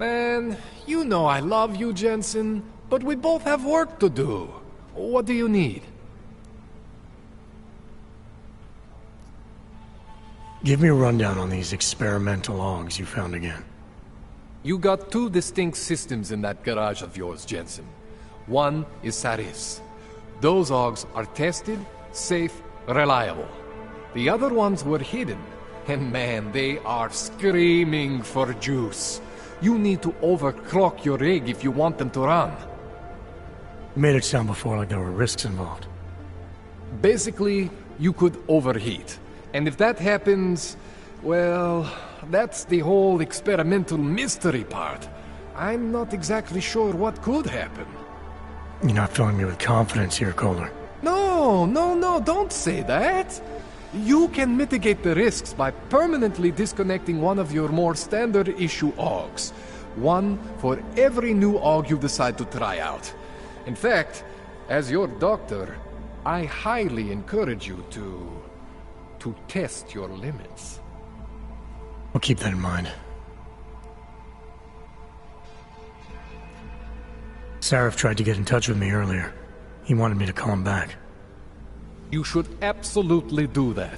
Man, you know I love you, Jensen, but we both have work to do. What do you need? Give me a rundown on these experimental logs you found again. You got two distinct systems in that garage of yours, Jensen. One is Saris. Those logs are tested, safe, reliable. The other ones were hidden, and man, they are screaming for juice. You need to overclock your rig if you want them to run. You made it sound before like there were risks involved. Basically, you could overheat. And if that happens, well, that's the whole experimental mystery part. I'm not exactly sure what could happen. You're not filling me with confidence here, Kohler. No, don't say that. You can mitigate the risks by permanently disconnecting one of your more standard issue AUGs. One for every new AUG you decide to try out. In fact, as your doctor, I highly encourage you to test your limits. I'll keep that in mind. Sarif tried to get in touch with me earlier. He wanted me to call him back. You should absolutely do that.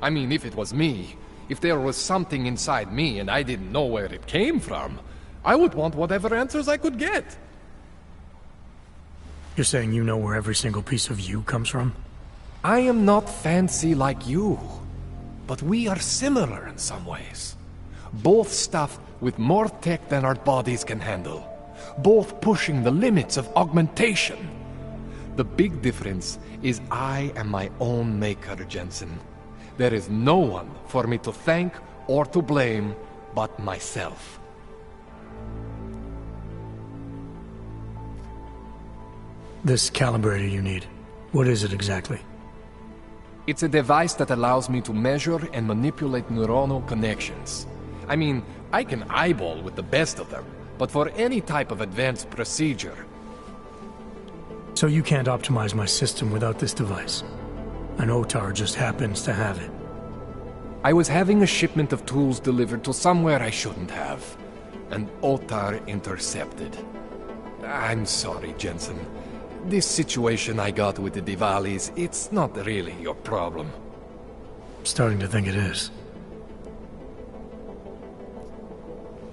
I mean, if it was me, if there was something inside me and I didn't know where it came from, I would want whatever answers I could get. You're saying you know where every single piece of you comes from? I am not fancy like you, but we are similar in some ways. Both stuffed with more tech than our bodies can handle. Both pushing the limits of augmentation. The big difference is I am my own maker, Jensen. There is no one for me to thank or to blame but myself. This calibrator you need, what is it exactly? It's a device that allows me to measure and manipulate neuronal connections. I mean, I can eyeball with the best of them, but for any type of advanced procedure... So you can't optimize my system without this device? An OTAR just happens to have it. I was having a shipment of tools delivered to somewhere I shouldn't have. An OTAR intercepted. I'm sorry, Jensen. This situation I got with the Diwalis, it's not really your problem. I'm starting to think it is.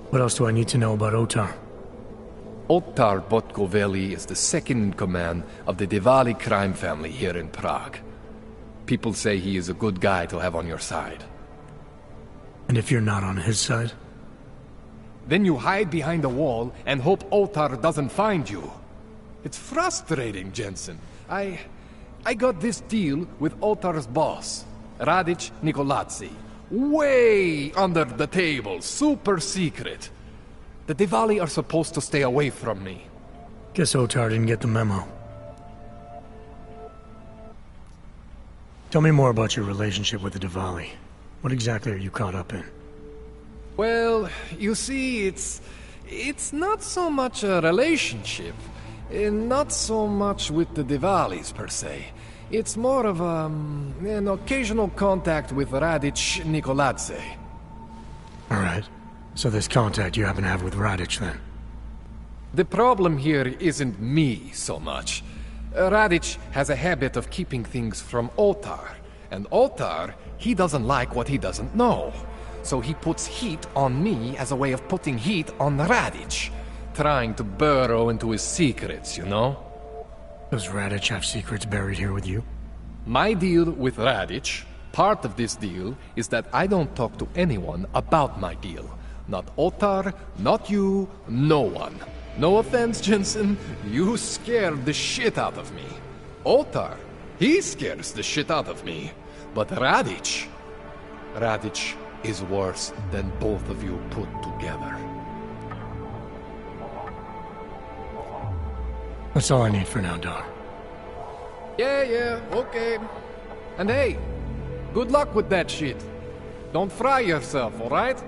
What else do I need to know about OTAR? Otar Botkoveli is the second in command of the Diwali crime family here in Prague. People say he is a good guy to have on your side. And if you're not on his side? Then you hide behind a wall and hope Otar doesn't find you. It's frustrating, Jensen. I got this deal with Otar's boss, Radic Nikoladze. Way under the table, super secret. The Diwali are supposed to stay away from me. Guess Otar didn't get the memo. Tell me more about your relationship with the Diwali. What exactly are you caught up in? Well, you see, it's not so much a relationship. Not so much with the Diwalis, per se. It's more of an occasional contact with Radic Nikoladze. Alright. So this contact you happen to have with Radic, then? The problem here isn't me so much. Radic has a habit of keeping things from Otar. And Otar, he doesn't like what he doesn't know. So he puts heat on me as a way of putting heat on Radic. Trying to burrow into his secrets, you know? Does Radic have secrets buried here with you? My deal with Radic, part of this deal, is that I don't talk to anyone about my deal. Not Otar, not you, no one. No offense, Jensen, you scared the shit out of me. Otar, he scares the shit out of me. But Radic is worse than both of you put together. That's all I need for now, Doc. Yeah, okay. And hey, good luck with that shit. Don't fry yourself, alright?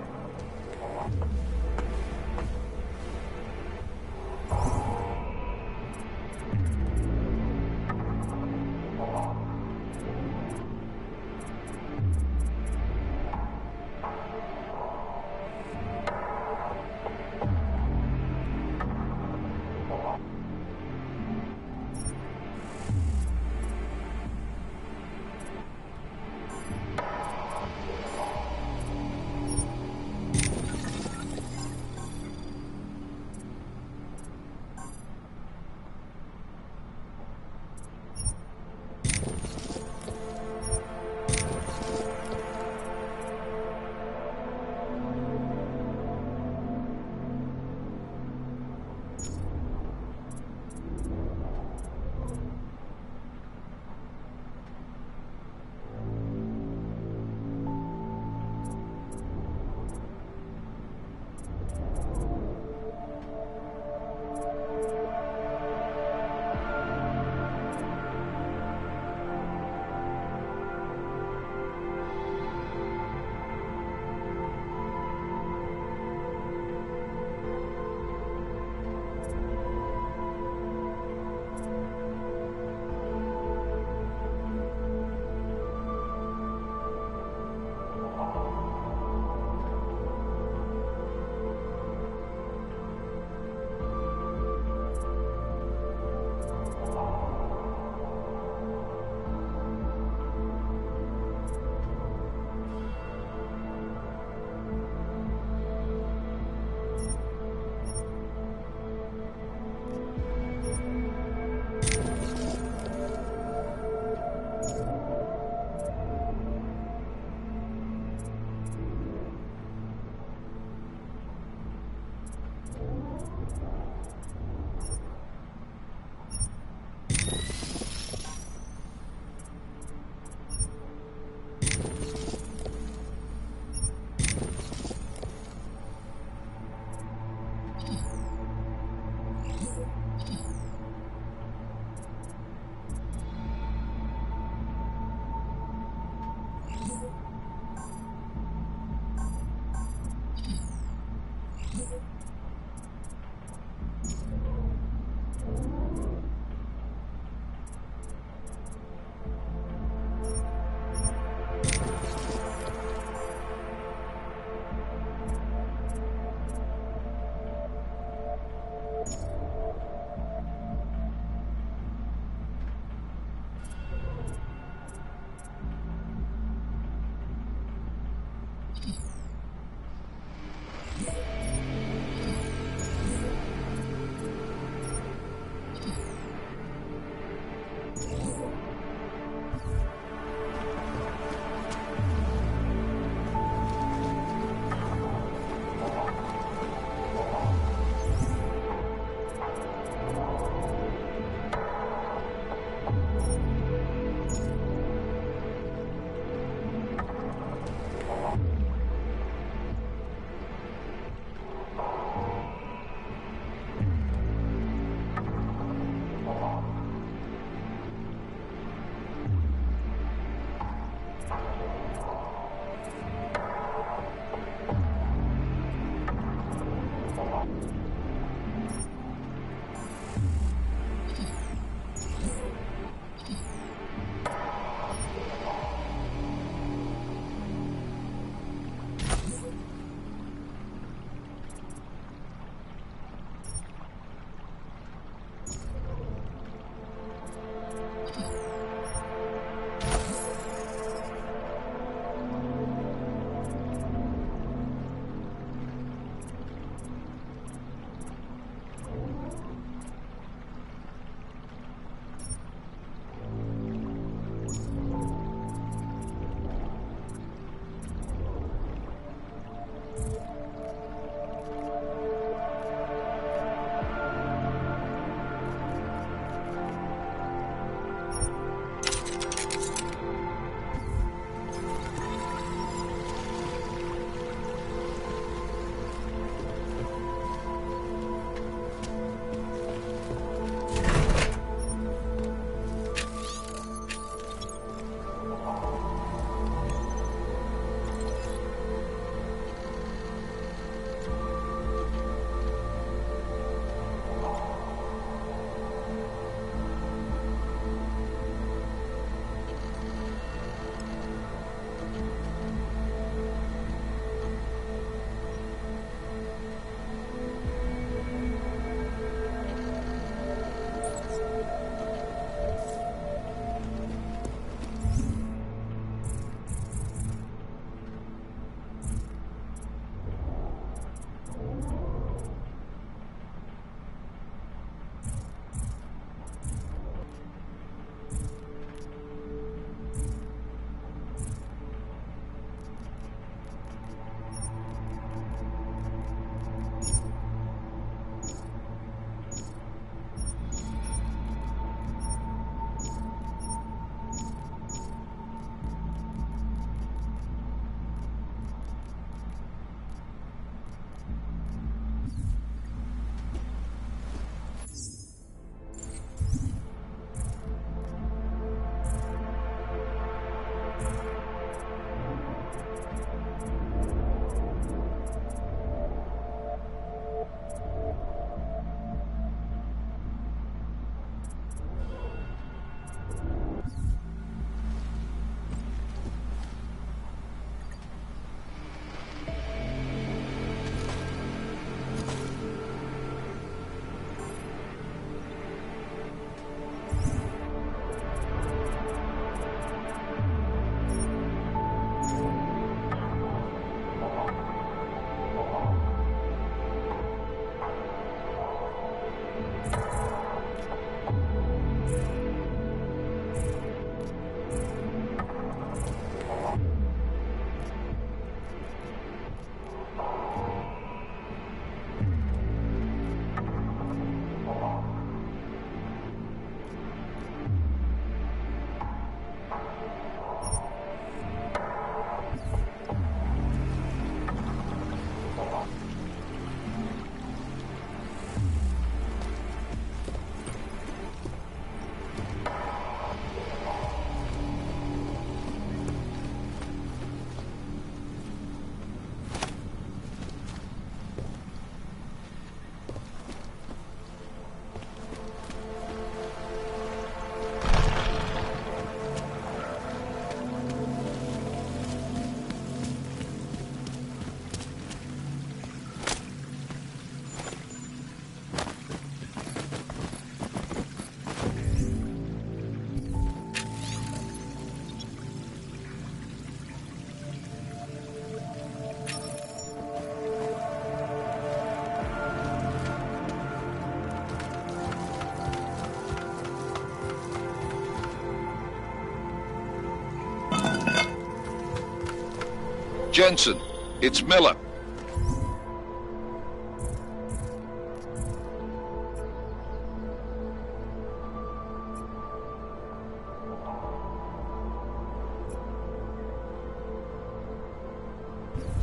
Jensen, it's Miller.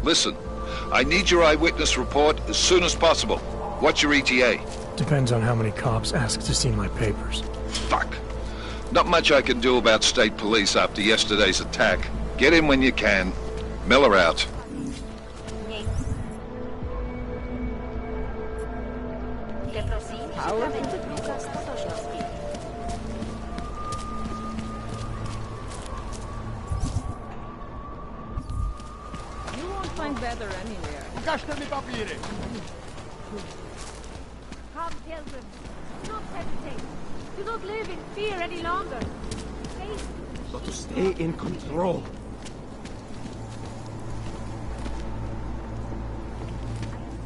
Listen, I need your eyewitness report as soon as possible. What's your ETA? Depends on how many cops ask to see my papers. Fuck. Not much I can do about state police after yesterday's attack. Get in when you can. Miller out. You won't find better anywhere. Come, pilgrim. Do not hesitate. Do not live in fear any longer. Face But to stay in control.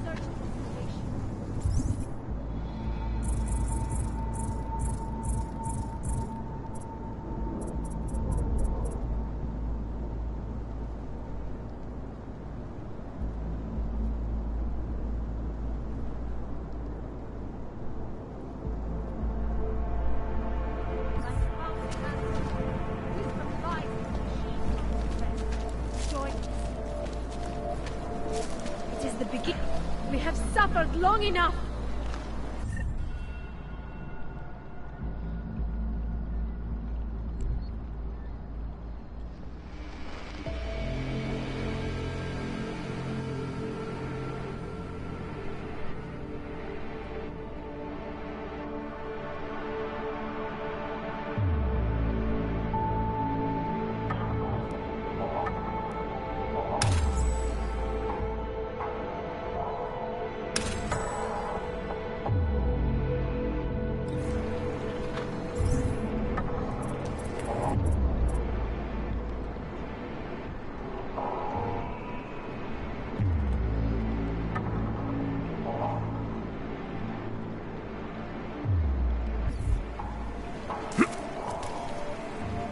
search for salvation. It is the beginning. We have suffered long enough.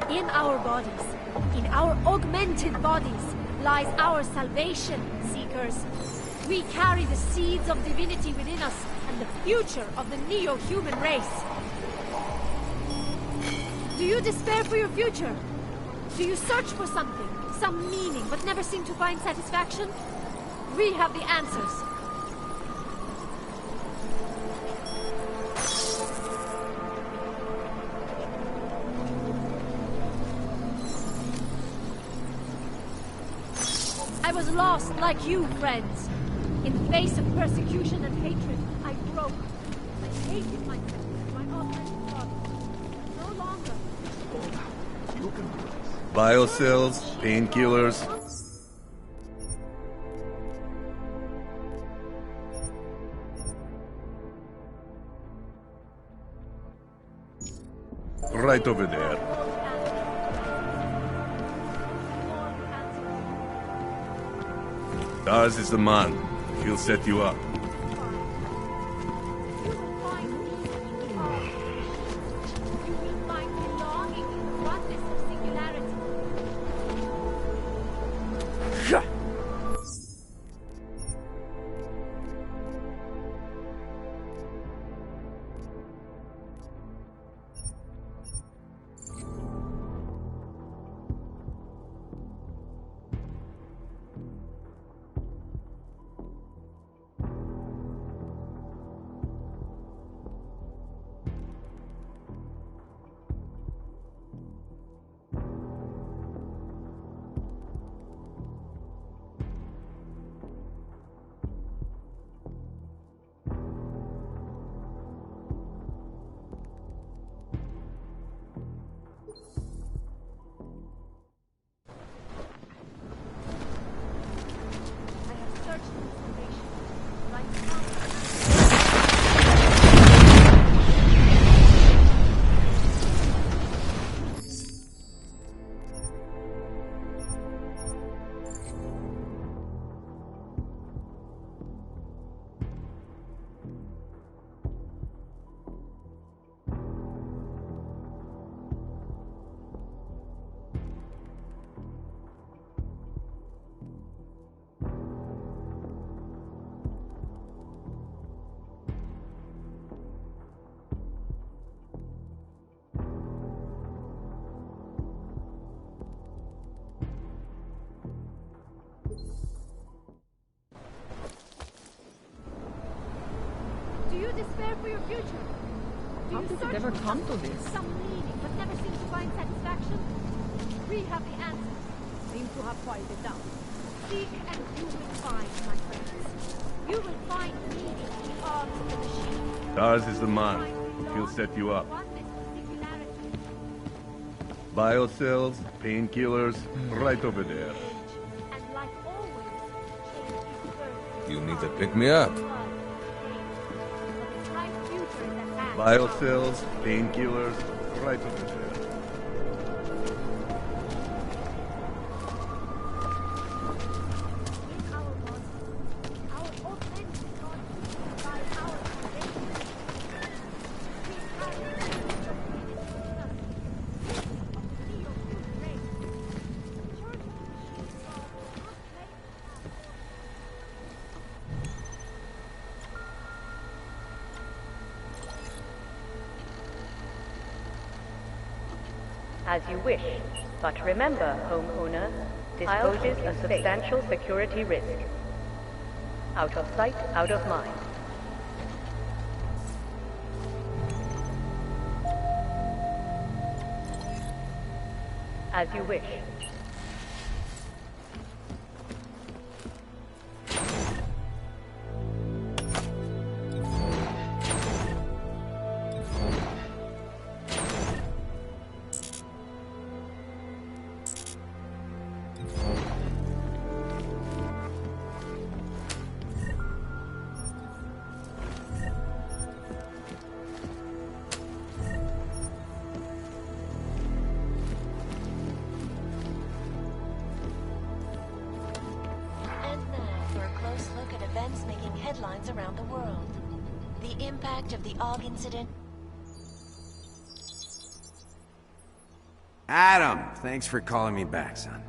In our bodies, in our augmented bodies, lies our salvation, Seekers. We carry the seeds of divinity within us and the future of the neo-human race. Do you despair for your future? Do you search for something, some meaning, but never seem to find satisfaction? We have the answers. I was lost like you, friends. In the face of persecution and hatred, I broke. I hated myself, my augmented body. No longer. Biocells, painkillers. Right over there. Ours is the man. He'll set you up. You will find peace in God. You will find belonging in the oneness of singularity. despair for your future? Do How you did it search ever for come to some- this? Some meaning, but never seem to find satisfaction? We have the answers. Seem to have quieted down. Seek and you will find, my friends. You will find meaning in the arms of the machine. Ours is the man. He'll set you up. Biocells, painkillers, right over there. And like always, change is birth. You need to pick me up. Biocells, painkillers, right over there. As you wish, but remember, homeowner, this poses a substantial security risk. Out of sight, out of mind. As you wish. Headlines around the world. The impact of the AUG incident. Adam, thanks for calling me back, son.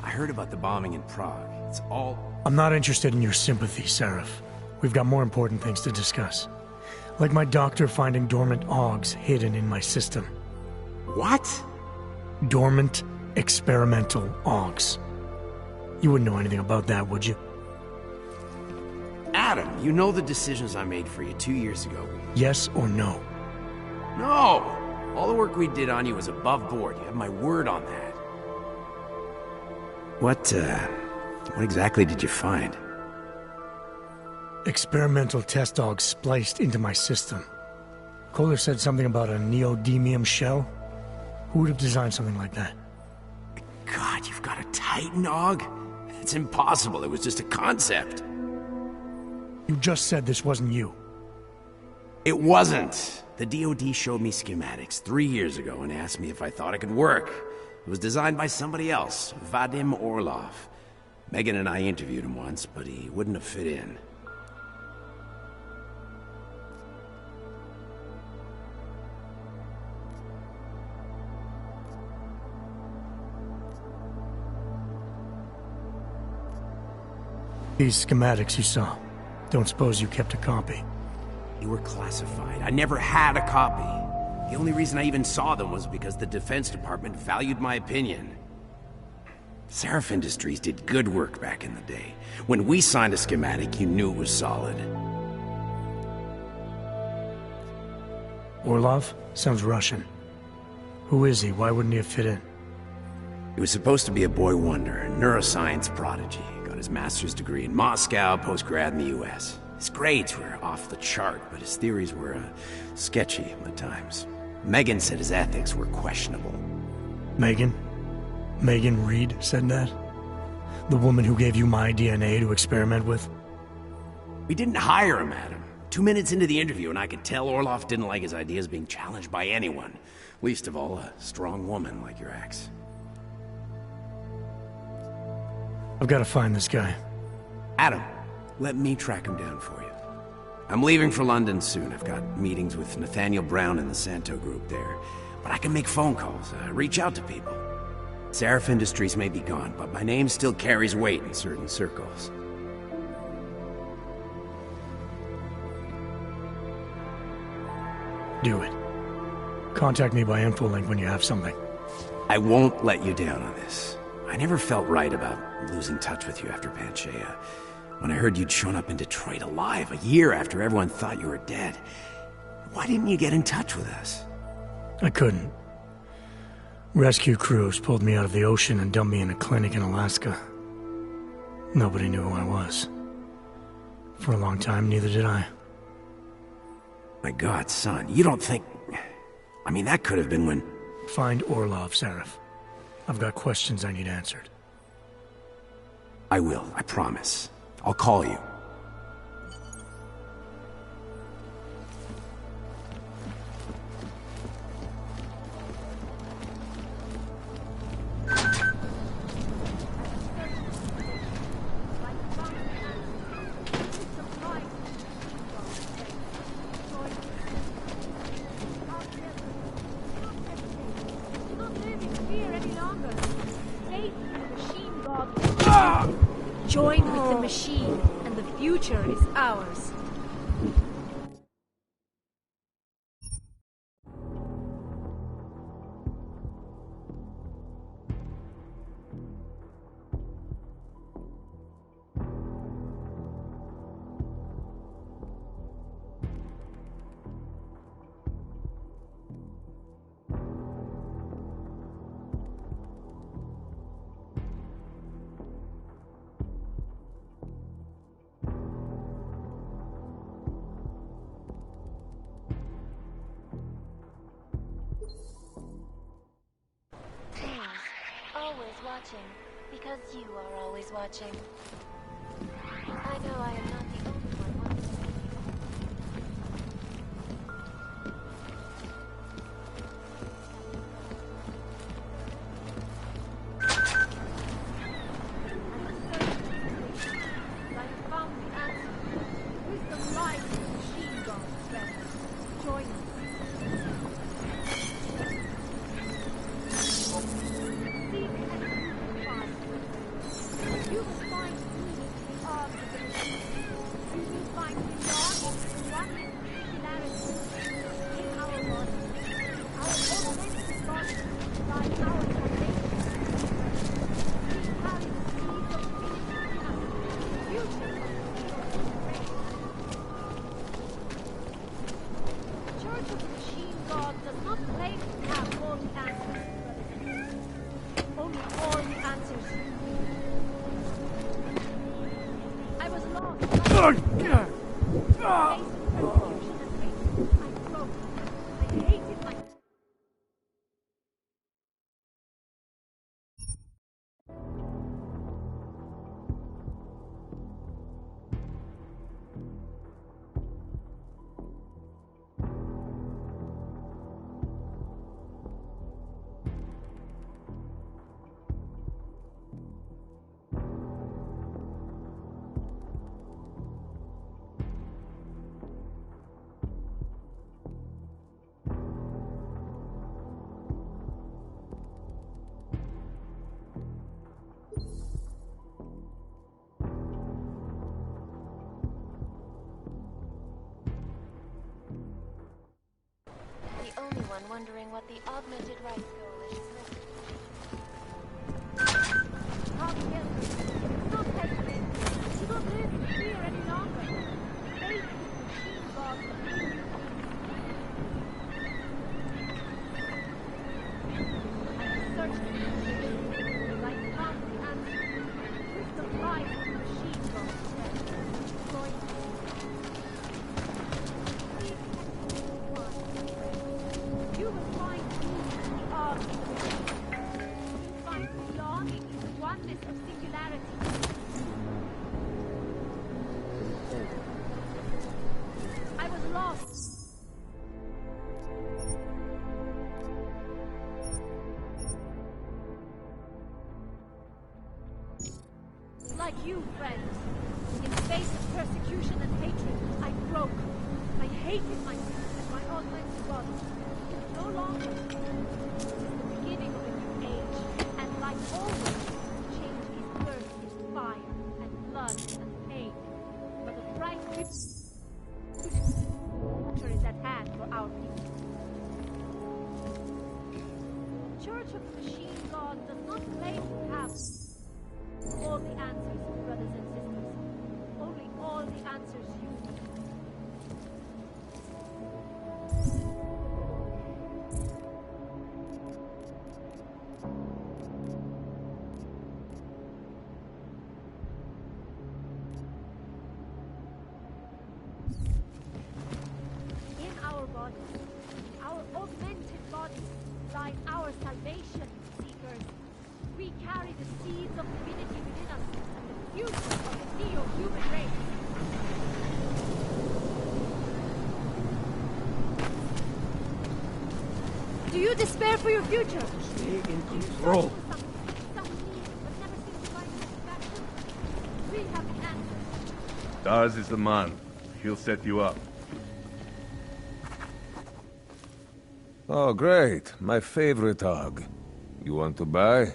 I heard about the bombing in Prague. It's all... I'm not interested in your sympathy, Seraph. We've got more important things to discuss. Like my doctor finding dormant AUGs hidden in my system. What? Dormant, experimental AUGs. You wouldn't know anything about that, would you? Adam, you know the decisions I made for you 2 years ago. Yes or no? No! All the work we did on you was above board. You have my word on that. What exactly did you find? Experimental test dogs spliced into my system. Kohler said something about a neodymium shell. Who would have designed something like that? God, you've got a Titan AUG? It's impossible. It was just a concept. You just said this wasn't you. It wasn't. The DoD showed me schematics 3 years ago and asked me if I thought it could work. It was designed by somebody else, Vadim Orlov. Megan and I interviewed him once, but he wouldn't have fit in. These schematics you saw. Don't suppose you kept a copy? They were classified. I never had a copy. The only reason I even saw them was because the Defense Department valued my opinion. Seraph Industries did good work back in the day. When we signed a schematic, you knew it was solid. Orlov? Sounds Russian. Who is he? Why wouldn't he have fit in? He was supposed to be a boy wonder, a neuroscience prodigy. Got his master's degree in Moscow, post-grad in the US. His grades were off the chart, but his theories were sketchy at times. Megan said his ethics were questionable. Megan? Megan Reed said that? The woman who gave you my DNA to experiment with? We didn't hire him, Adam. 2 minutes into the interview, and I could tell Orlov didn't like his ideas being challenged by anyone. Least of all, a strong woman like your ex. I've got to find this guy. Adam, let me track him down for you. I'm leaving for London soon. I've got meetings with Nathaniel Brown and the Santo group there. But I can make phone calls, reach out to people. Seraph Industries may be gone, but my name still carries weight in certain circles. Do it. Contact me by infolink when you have something. I won't let you down on this. I never felt right about losing touch with you after Panchaea. when I heard you'd shown up in Detroit alive a year after everyone thought you were dead. Why didn't you get in touch with us? I couldn't. Rescue crews pulled me out of the ocean and dumped me in a clinic in Alaska. Nobody knew who I was. For a long time, neither did I. My God, son, you don't think... I mean, that could have been when... Find Orlov, Seraph. I've got questions I need answered. I will, I promise. I'll call you. Join with the machine, and the future is ours. Always watching, because you are always watching. I know I am not the only one watching. I have found the answer. Wisdom lies in the machine God's friend. Join us. You will find peace in the arms of the machine. You will find belonging in oneness and singularity. In our bodies, our augmented bodies, lies our salvation. We carry the seeds of divinity in us, the future of the The Church of the Machine God does not claim to have all the answers, brothers. Only all the answers. I was lost. I broke. I hated my... The only one wondering what the Augmented Rights Coalition is. Come together. Don't hesitate. Do not live in fear any longer. Faith in the machine God will bring you peace. I have searched the machine, and I found the answer. Wisdom lies in the machine God's friend. Join us. You will find peace in the arms of the machine. You will find belonging in the oneness of singularity. I was lost. Like you, friends. In the face of persecution and hatred, I broke. I hated myself and my augmented body. No longer. This is the beginning of a new age, and like always, change is birth is fire, and blood, and pain. But the bright future is at hand for our people. The Church of the Machine God does not claim to have all the answers, brothers and sisters. our salvation, Seekers. We carry the seeds of divinity within us and the future of the neo-human race. Do you despair for your future? Stay in Do you control. search for something need but never seem to find satisfaction? We have the answers. Dars is the man. He'll set you up. Oh, great. My favorite hog. You want to buy?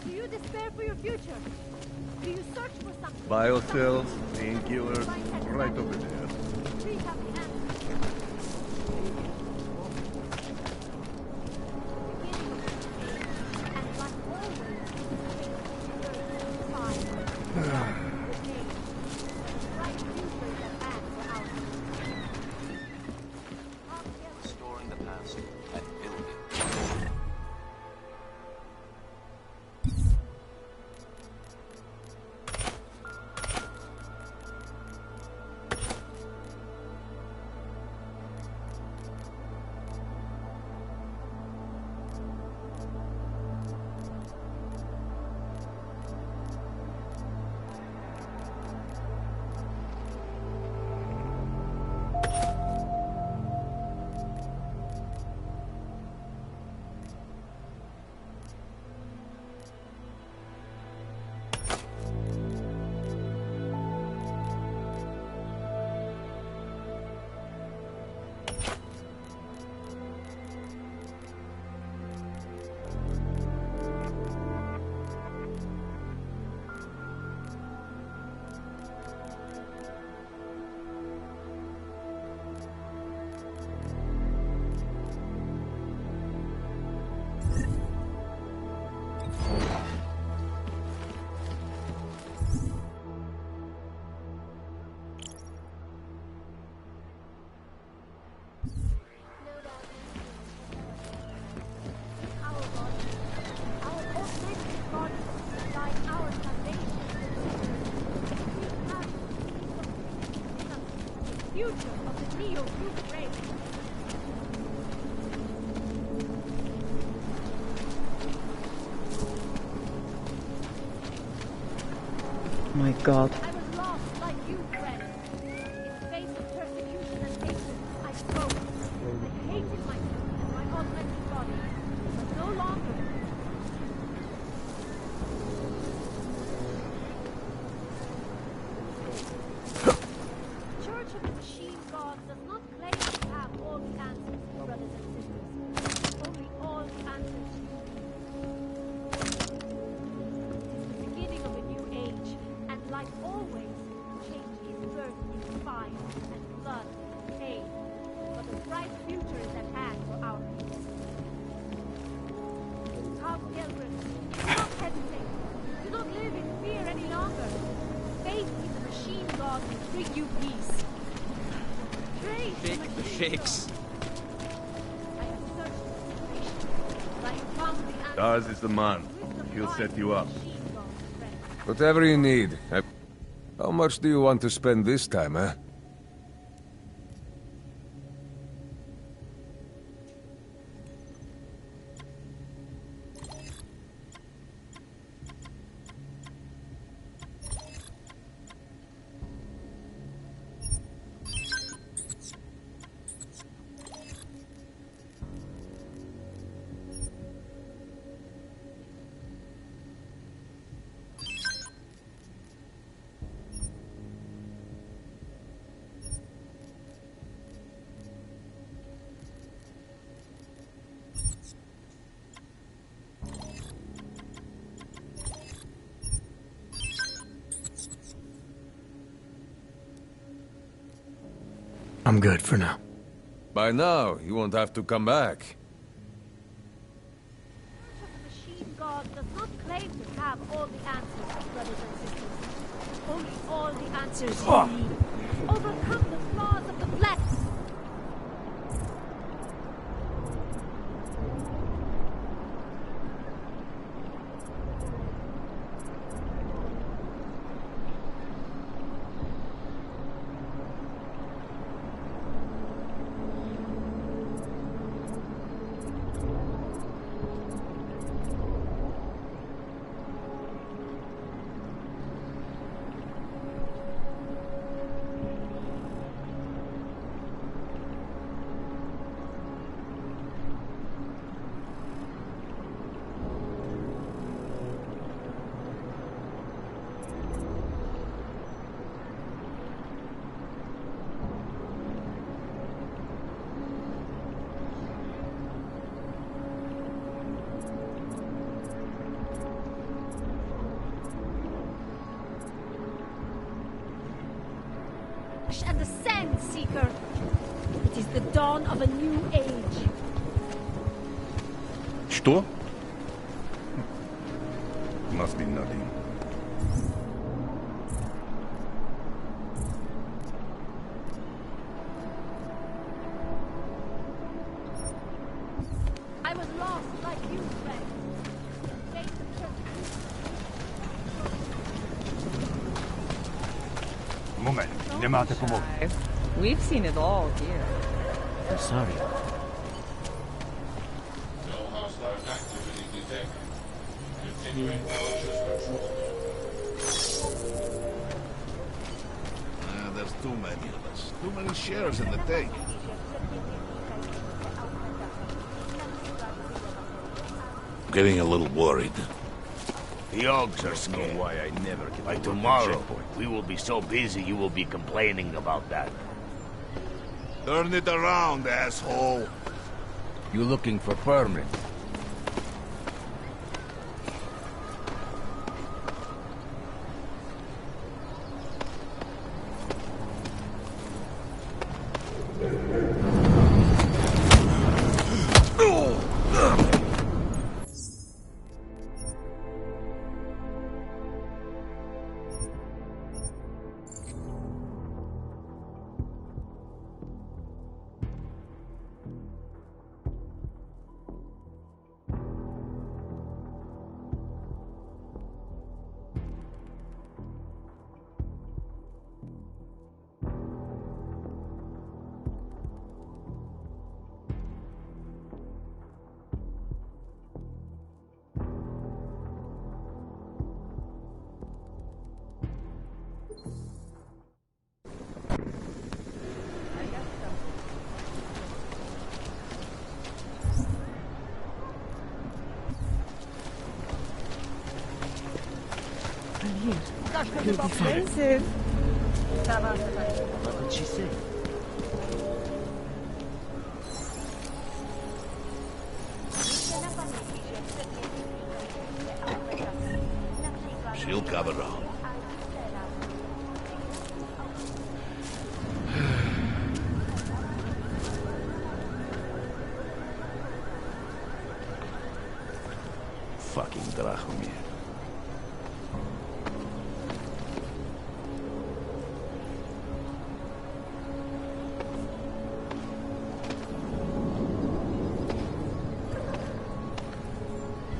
Do you despair for your future? Do you search for something? Biocells, painkillers, right over there. We have the answers. And like always, Restoring the past and building. future of the neo-human race. My God. I was lost like you, friend. In the face of persecution and hatred, I broke. I hated myself and my augmented body, but no longer. The Church of the Machine God does not claim to have all the answers, brothers and sisters. Only all the answers you need. It is the beginning of a new age, and like always, change is birthed in fire and blood and pain. But a bright future is at hand for our people. Come, pilgrims, do not hesitate. Do not live in fear any longer. Faith in the Machine God will bring you peace. Praise the Machine Shakes. God. I have searched the situation, but I have found the answer. Dars is the man. He'll set you up. Whatever you need. How much do you want to spend this time, eh? I'm good for now. By now, you won't have to come back. The machine god does not claim to have all the answers, brothers and sisters. Only all the answers you need. Overcome the flaws of the flesh. And ascend, Seeker. It is the dawn of a new age. Что? Must be nothing. I was lost like you, friend. Moment, не мате помогти. We've seen it all here. I'm sorry. No hostile activity detected. Continuing cautious patrol. There's too many of us. Too many shares in the take. Getting a little worried. The Ogs are scared. Why I never get By tomorrow, we will be so busy you will be complaining about that. Turn it around, asshole. You looking for permit? You'll be fine. What did she say? She'll come around. Fucking Drachomir.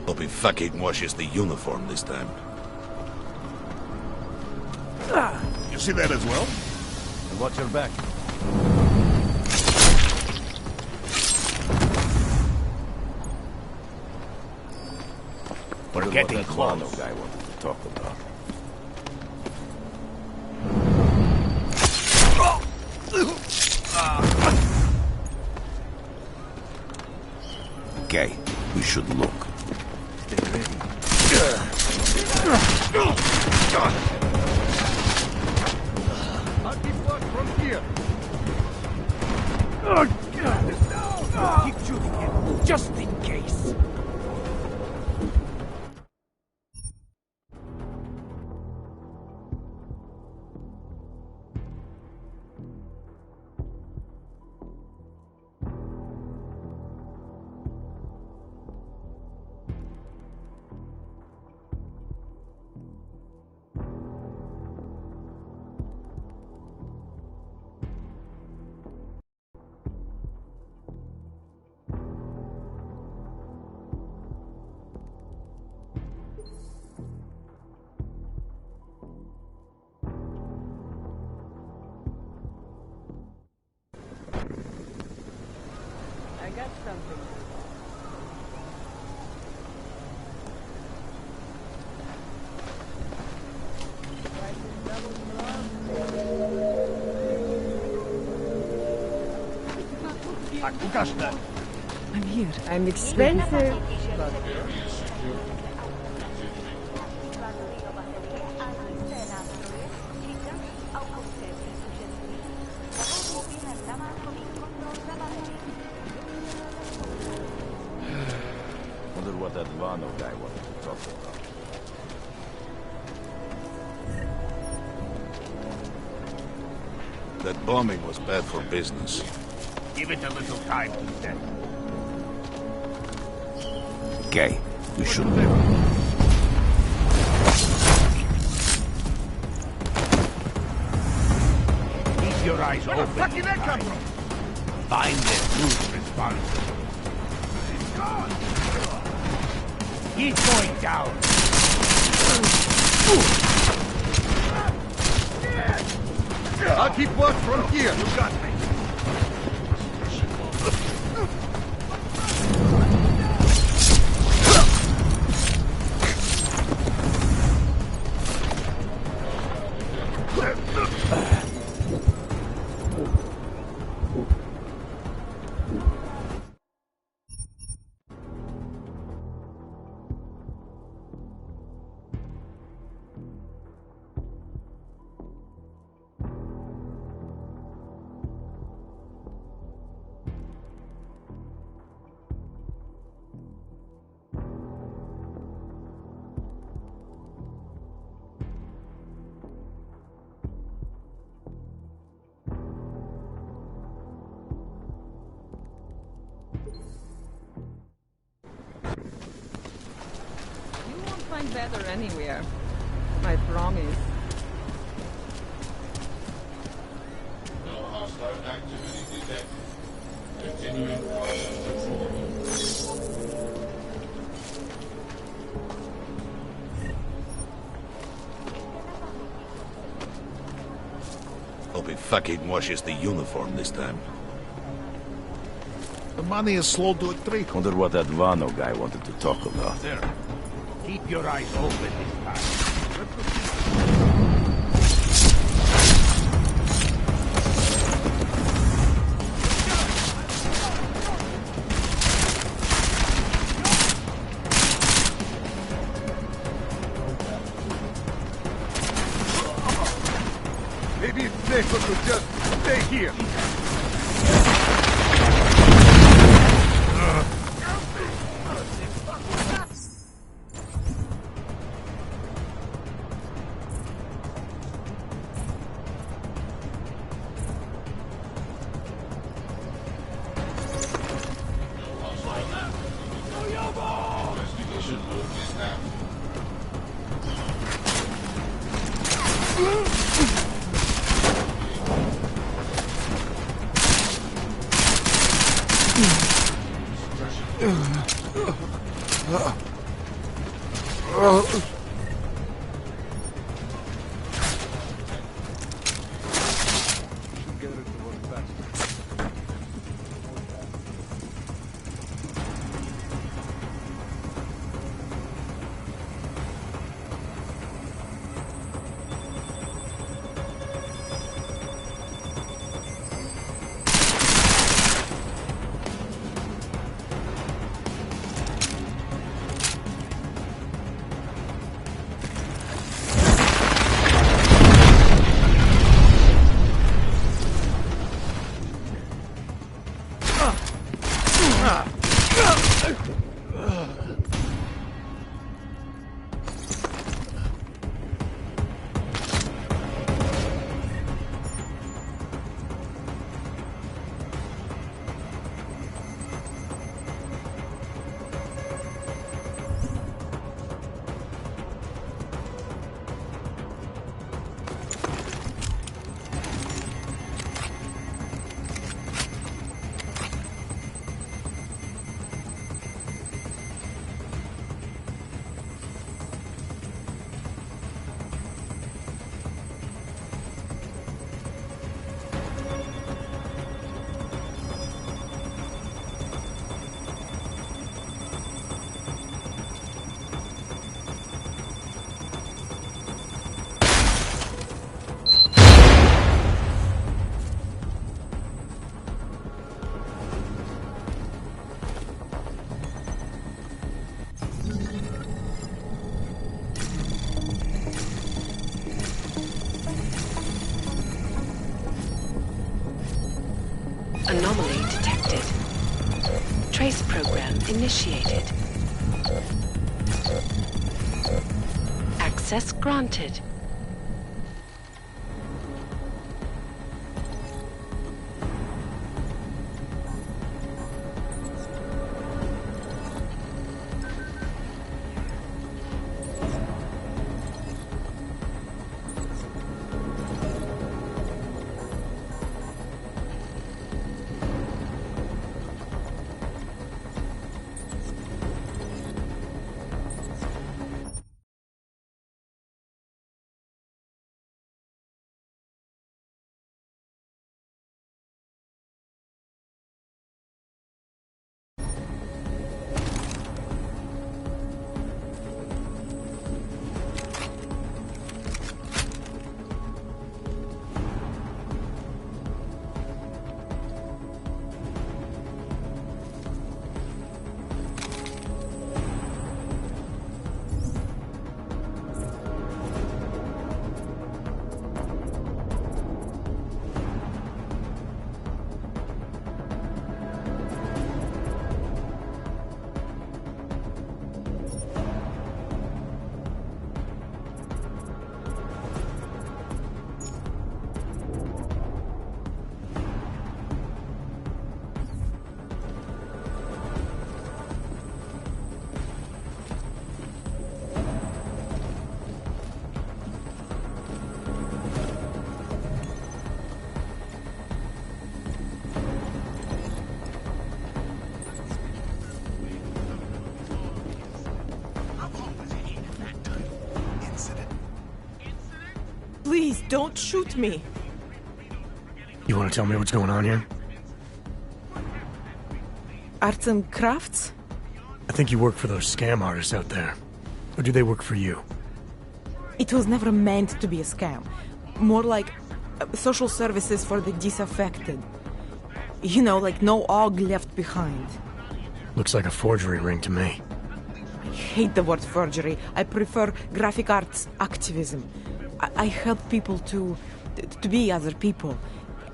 Hope he fucking washes the uniform this time. You see that as well? And watch your back. We're getting close. Guy wanted to talk about. Okay, we should look. Stay ready. I'll keep watch from here. Keep shooting him, just in case. got something. I'm here. I'm expensive. But Wonder what that Vano guy wanted to talk about. That bombing was bad for business. Give it a little time to set. Okay, we should. Keep your eyes open. Where the fuck did that come from? Find the who's responsible. He's gone. He's going down. I'll keep watch from here. You got me. find better anywhere. I promise. No hostile activity detected. Continuing process control. Hope he fucking washes the uniform this time. The money is slow to a trick. Wonder what that Vano guy wanted to talk about. There. Keep your eyes open this time. Maybe it's safer to just stay here. Investigation mode is now. initiated. Access granted. Please, don't shoot me. You want to tell me what's going on here? Arts and crafts? I think you work for those scam artists out there. Or do they work for you? It was never meant to be a scam. More like social services for the disaffected. You know, like no OG left behind. Looks like a forgery ring to me. I hate the word forgery. I prefer graphic arts activism. I help people to be other people.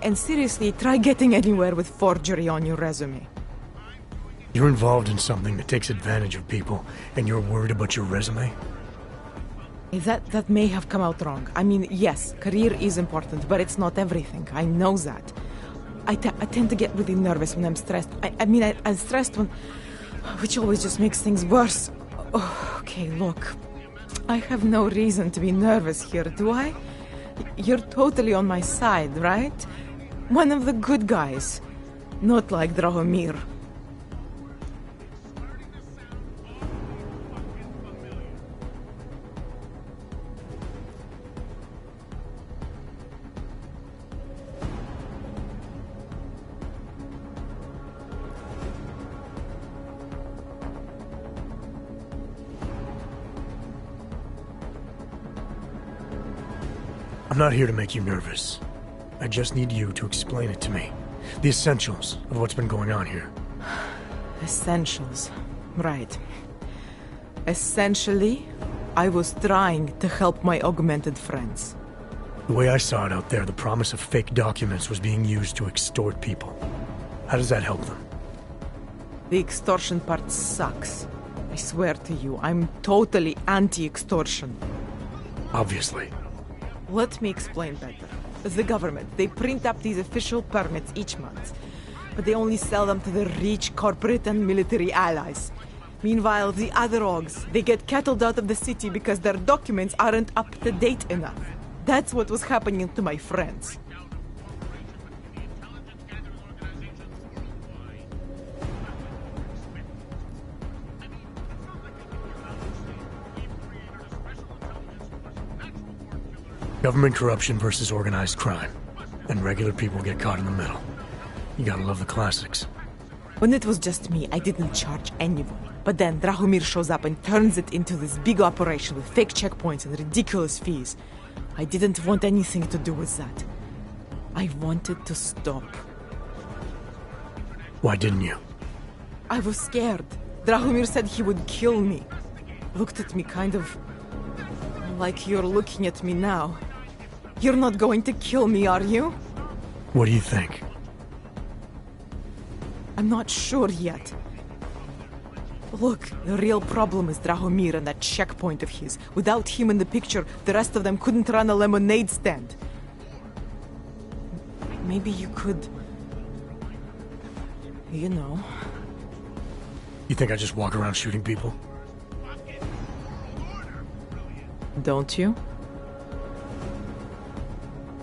And seriously, try getting anywhere with forgery on your resume. You're involved in something that takes advantage of people, and you're worried about your resume? That may have come out wrong. I mean, yes, career is important, but it's not everything. I know that. I tend to get really nervous when I'm stressed. I'm stressed when... which always just makes things worse. Oh, okay, look. I have no reason to be nervous here, do I? You're totally on my side, right? One of the good guys. Not like Drahomir. I'm not here to make you nervous. I just need you to explain it to me. The essentials of what's been going on here. Essentials. Right. Essentially, I was trying to help my augmented friends. The way I saw it out there, the promise of fake documents was being used to extort people. How does that help them? The extortion part sucks. I swear to you, I'm totally anti-extortion. Obviously. Let me explain better. The government, they print up these official permits each month, but they only sell them to the rich corporate and military allies. Meanwhile, the other OGs, they get cattled out of the city because their documents aren't up to date enough. That's what was happening to my friends. Government corruption versus organized crime. And regular people get caught in the middle. You gotta love the classics. When it was just me, I didn't charge anyone. But then Drahomir shows up and turns it into this big operation with fake checkpoints and ridiculous fees. I didn't want anything to do with that. I wanted to stop. Why didn't you? I was scared. Drahomir said he would kill me. Looked at me kind of... like you're looking at me now. You're not going to kill me, are you? What do you think? I'm not sure yet. Look, the real problem is Drahomir and that checkpoint of his. Without him in the picture, the rest of them couldn't run a lemonade stand. Maybe you could... You know... You think I just walk around shooting people? Don't you?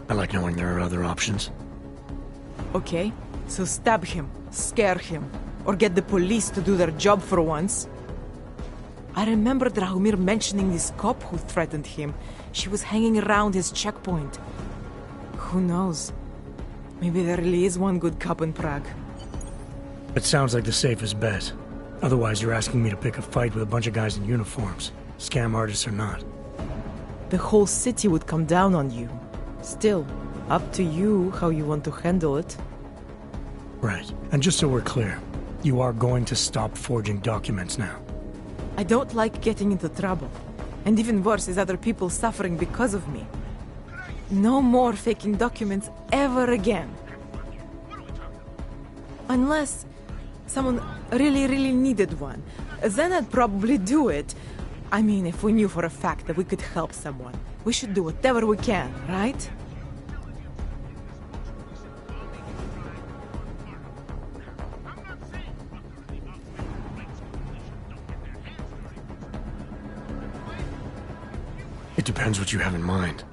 I like knowing there are other options. Okay, so stab him, scare him, or get the police to do their job for once. I remember Drahomir mentioning this cop who threatened him. She was hanging around his checkpoint. Who knows? Maybe there really is one good cop in Prague. It sounds like the safest bet. Otherwise, you're asking me to pick a fight with a bunch of guys in uniforms, scam artists or not. The whole city would come down on you. Still, up to you how you want to handle it. Right. And just so we're clear, you are going to stop forging documents now. I don't like getting into trouble. And even worse is other people suffering because of me. No more faking documents ever again. Unless someone really needed one. Then I'd probably do it. I mean, if we knew for a fact that we could help someone, we should do whatever we can, right? It depends what you have in mind.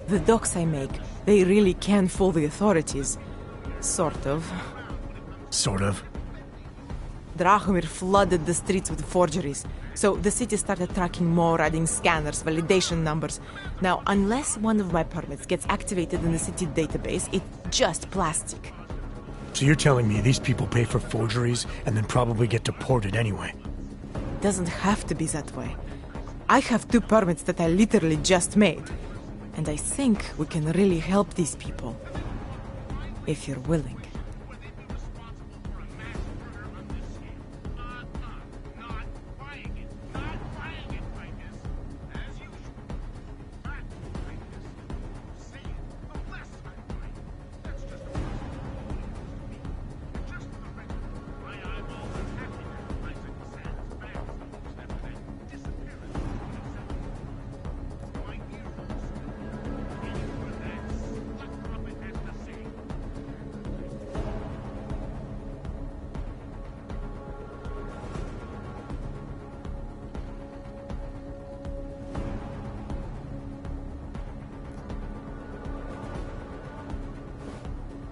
The docs I make, they really can fool the authorities. Sort of. Sort of? Drahomir flooded the streets with forgeries, so the city started tracking more, adding scanners, validation numbers. Now, unless one of my permits gets activated in the city database, it's just plastic. So you're telling me these people pay for forgeries and then probably get deported anyway? Doesn't have to be that way. I have 2 permits that I literally just made. And I think we can really help these people. If you're willing.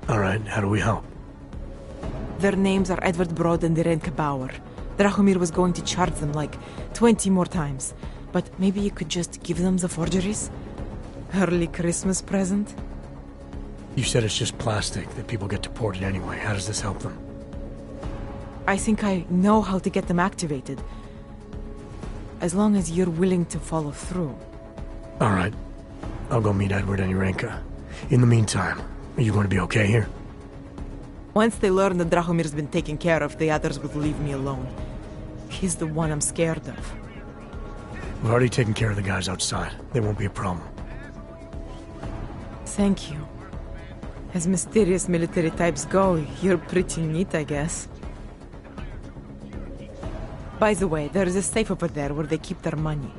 Alright, how do we help? Their names are Edward Brod and Irenka Bauer. Drahomir was going to charge them like 20 more times. But maybe you could just give them the forgeries? Early Christmas present? You said it's just plastic, that people get deported anyway. How does this help them? I think I know how to get them activated. As long as you're willing to follow through. Alright. I'll go meet Edward and Irenka. In the meantime, are you going to be okay here? Once they learn that Drahomir's been taken care of, the others will leave me alone. He's the one I'm scared of. We've already taken care of the guys outside. They won't be a problem. Thank you. As mysterious military types go, you're pretty neat, I guess. By the way, there is a safe over there where they keep their money.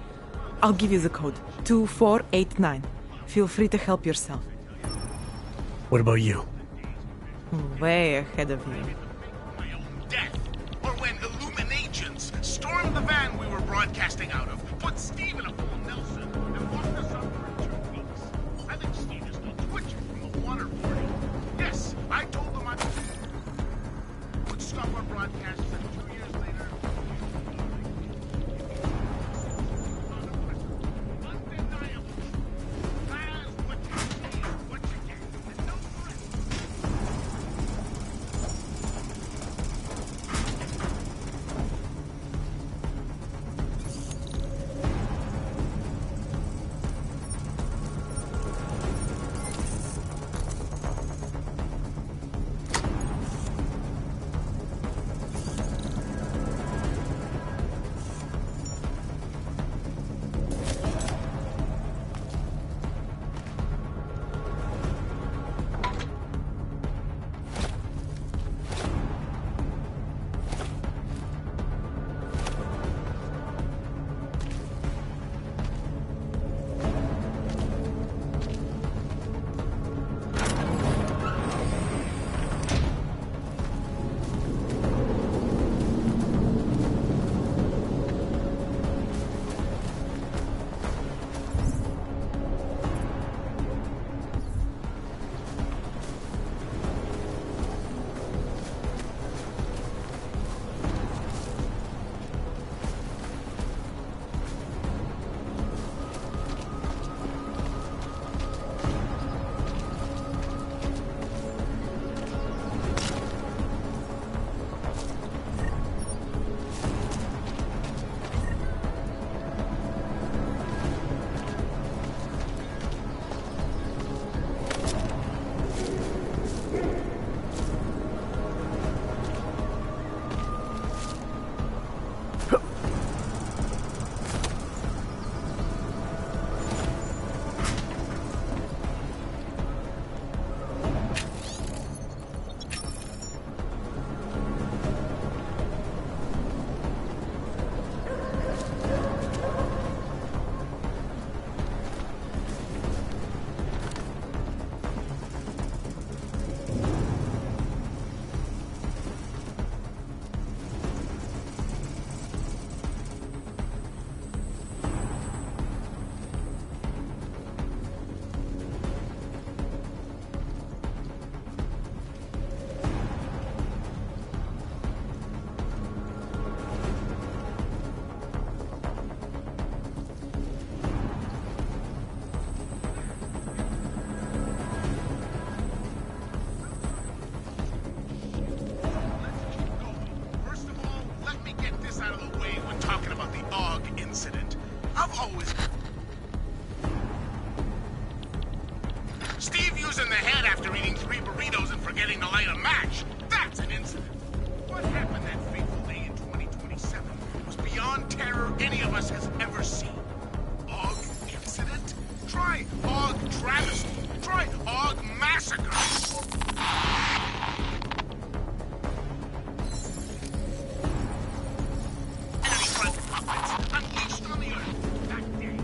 I'll give you the code. 2489. Feel free to help yourself. What about you? Way ahead of you. Death. Or when Illuminagents stormed the van we were broadcasting out of, put Steve in a full Nelson, and locked us up for 2 weeks. I think Steve is still twitching from the waterboarding. Yes, I told them I would stop our broadcasts, and 2 years later... losing the head after eating 3 burritos and forgetting to light a match. That's an incident. What happened that fateful day in 2027 was beyond terror any of us has ever seen. Og incident? Try Og travesty. Try Og massacre. Enemy front puppets unleashed on the earth that day.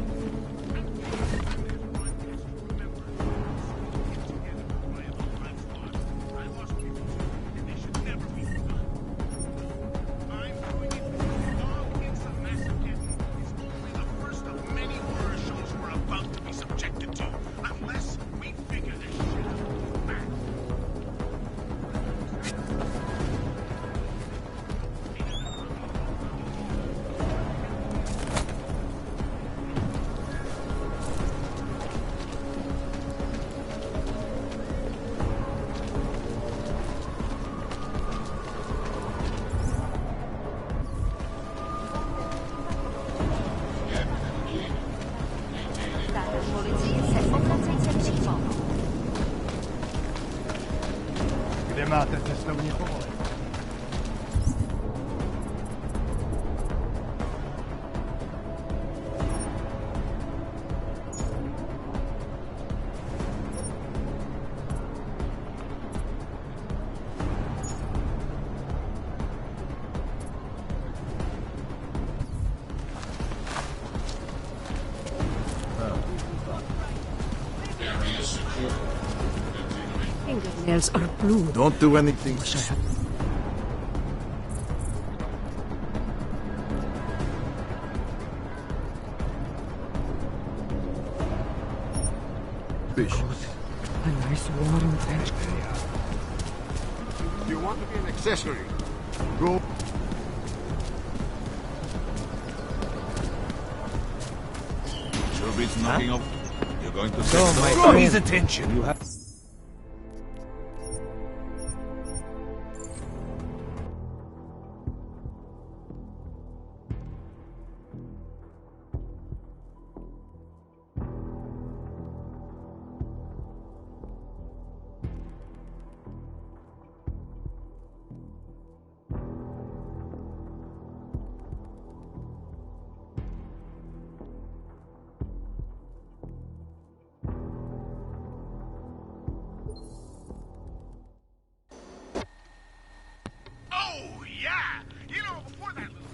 Kde máte cestovní povolení? Area secure. Fingernails are blue. Don't do anything. Fish. A nice warm trench. Do you want to be an accessory? Go. Shelby's knocking up. You're going to So, my draw his attention. You have. Oh, yeah! You know, before that little...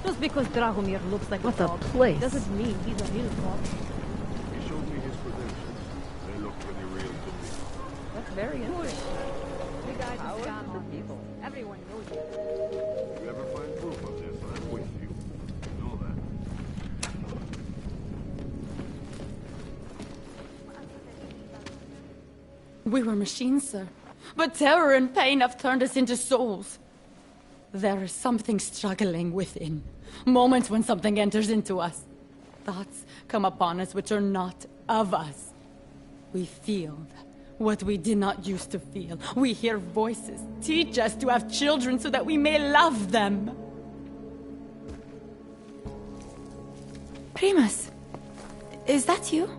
Just because Drahomir looks like What a a dog place. doesn't mean he's a real dog. He showed me his credentials. They look pretty real to me. That's very interesting. guys are scam artists. Everyone knows it. If you ever find proof of this, I'm with you. You know that. We were machines, sir. But terror and pain have turned us into souls. There is something struggling within. Moments when something enters into us. Thoughts come upon us which are not of us. We feel what we did not used to feel. We hear voices teach us to have children so that we may love them. Primus, is that you?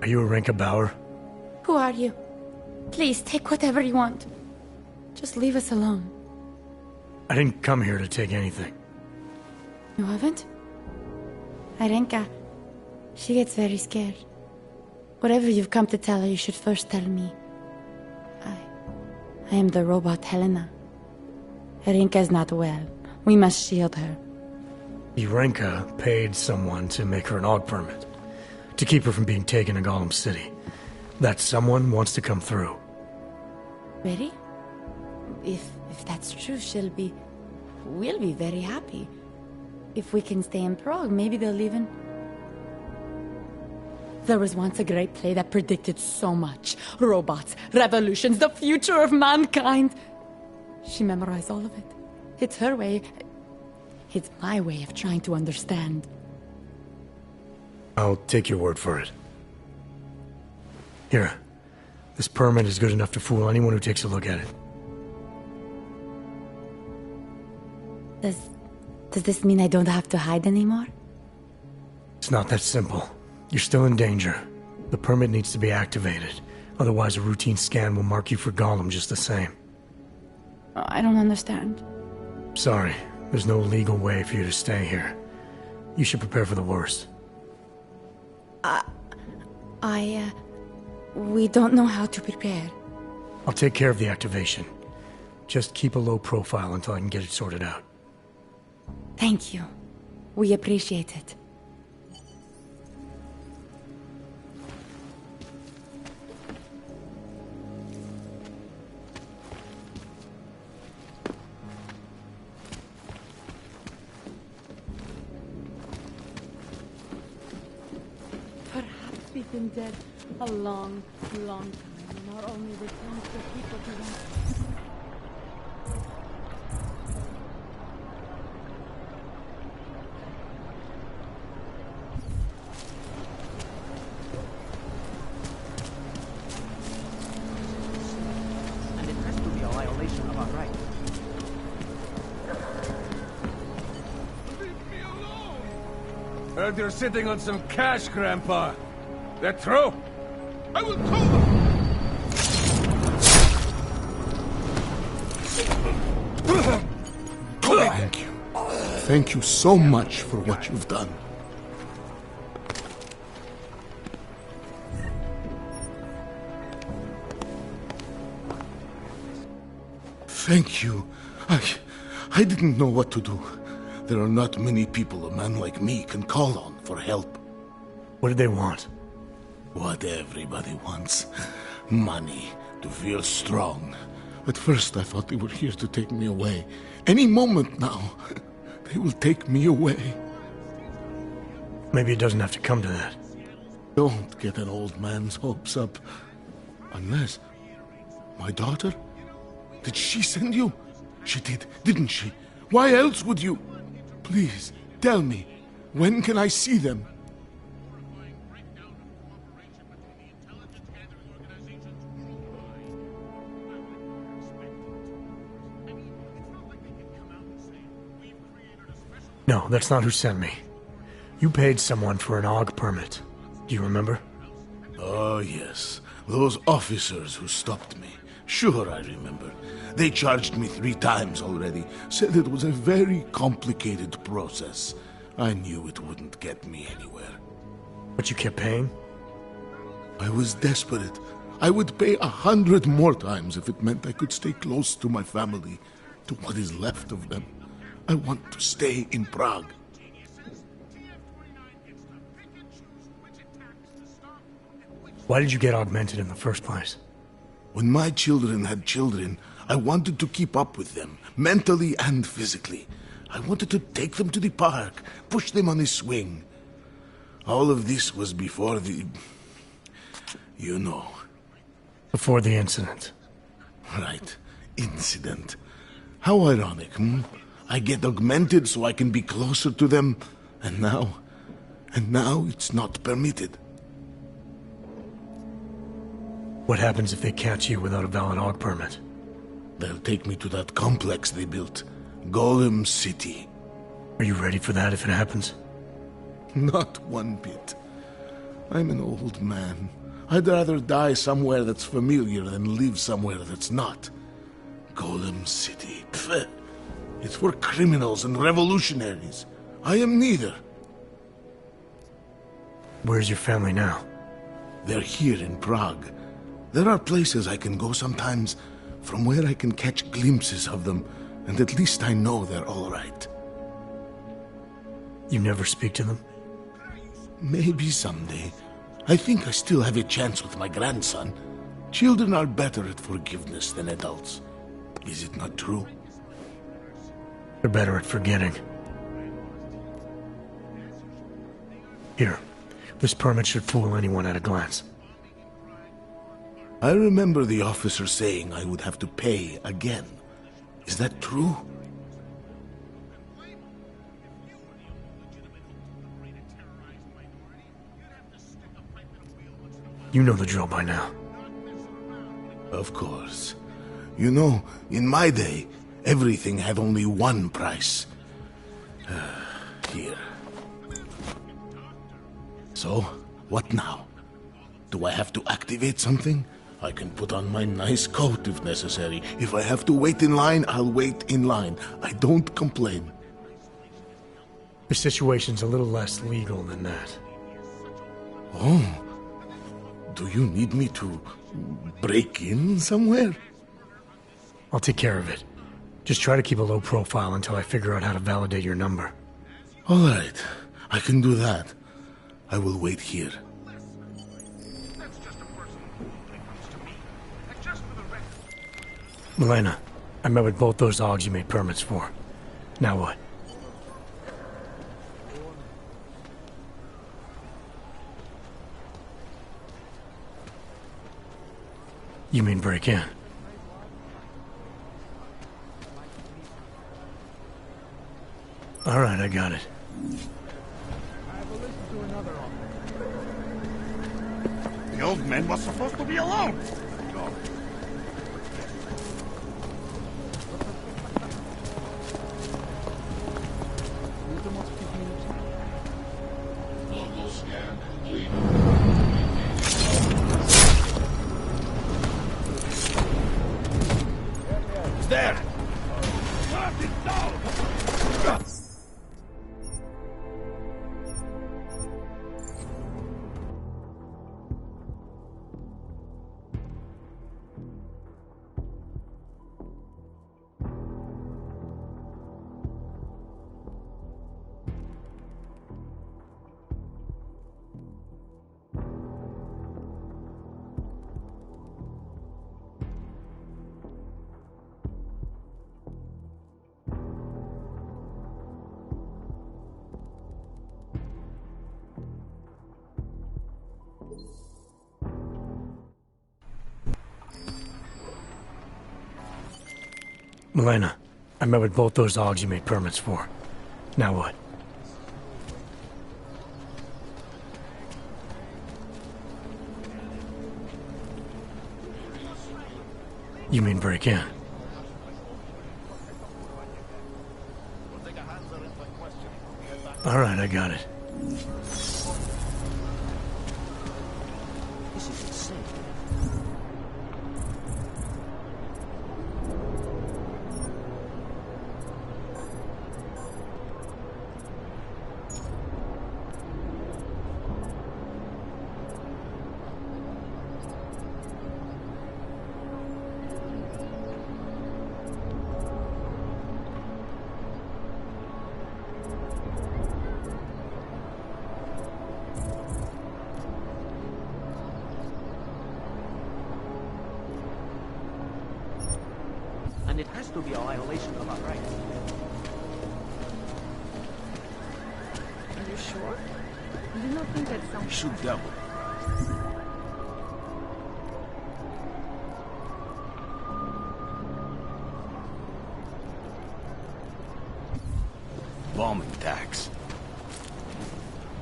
Are you Arenka Bauer? Who are you? Please, take whatever you want. Just leave us alone. I didn't come here to take anything. You haven't? Arenka, she gets very scared. Whatever you've come to tell her, you should first tell me. I am the robot Helena. Arenka is not well. We must shield her. Arenka paid someone to make her an AUG permit. To keep her from being taken to Gollum City. That someone wants to come through. Really? If that's true, we'll be very happy. If we can stay in Prague, maybe they'll even... There was once a great play that predicted so much. Robots, revolutions, the future of mankind. She memorized all of it. It's her way. It's my way of trying to understand. I'll take your word for it. Here. This permit is good enough to fool anyone who takes a look at it. Does this mean I don't have to hide anymore? It's not that simple. You're still in danger. The permit needs to be activated. Otherwise, a routine scan will mark you for Gollum just the same. I don't understand. Sorry. There's no legal way for you to stay here. You should prepare for the worst. We don't know how to prepare. I'll take care of the activation. Just keep a low profile until I can get it sorted out. Thank you. We appreciate it. Perhaps we've been dead a long, long time, and our only returns for people to them. And it has to be a violation of our rights. Heard you're sitting on some cash, Grandpa. That true? I will tell them! Thank you. Thank you so much for what you've done. Thank you. I didn't know what to do. There are not many people a man like me can call on for help. What did they want? What everybody wants. Money, to feel strong. At first I thought they were here to take me away. Any moment now, they will take me away. Maybe it doesn't have to come to that. Don't get an old man's hopes up. Unless... My daughter? Did she send you? She did, didn't she? Why else would you? Please, tell me. When can I see them? No, that's not who sent me. You paid someone for an AUG permit. Do you remember? Oh, yes. Those officers who stopped me. Sure, I remember. They charged me 3 times already. Said it was a very complicated process. I knew it wouldn't get me anywhere. But you kept paying? I was desperate. I would pay 100 more times if it meant I could stay close to my family, to what is left of them. I want to stay in Prague. Why did you get augmented in the first place? When my children had children, I wanted to keep up with them, mentally and physically. I wanted to take them to the park, push them on a swing. All of this was before the... you know. Before the incident. Right. Incident. How ironic, hmm? I get augmented so I can be closer to them, and now it's not permitted. What happens if they catch you without a valid AUG permit? They'll take me to that complex they built. Golem City. Are you ready for that if it happens? Not one bit. I'm an old man. I'd rather die somewhere that's familiar than live somewhere that's not. Golem City. Pfft. It's for criminals and revolutionaries. I am neither. Where's your family now? They're here in Prague. There are places I can go sometimes, from where I can catch glimpses of them, and at least I know they're all right. You never speak to them? Maybe someday. I think I still have a chance with my grandson. Children are better at forgiveness than adults. Is it not true? They're better at forgetting. Here, this permit should fool anyone at a glance. I remember the officer saying I would have to pay again. Is that true? You know the drill by now. Of course. You know, in my day, everything had only one price. Here. So, what now? Do I have to activate something? I can put on my nice coat if necessary. If I have to wait in line, I'll wait in line. I don't complain. The situation's a little less legal than that. Oh. Do you need me to break in somewhere? I'll take care of it. Just try to keep a low profile until I figure out how to validate your number. All right. I can do that. I will wait here. Milena, I met with both those AUGs you made permits for. Now what? You mean break in? All right, I got it. The old man was supposed to be alone. There! Milena, I met with both those AUGs you made permits for. Now what? You mean break in? All right, I got it. This is insane. And it has to be a violation of our rights. Are you sure? I do not think that sounds... We should double. Bombing tax.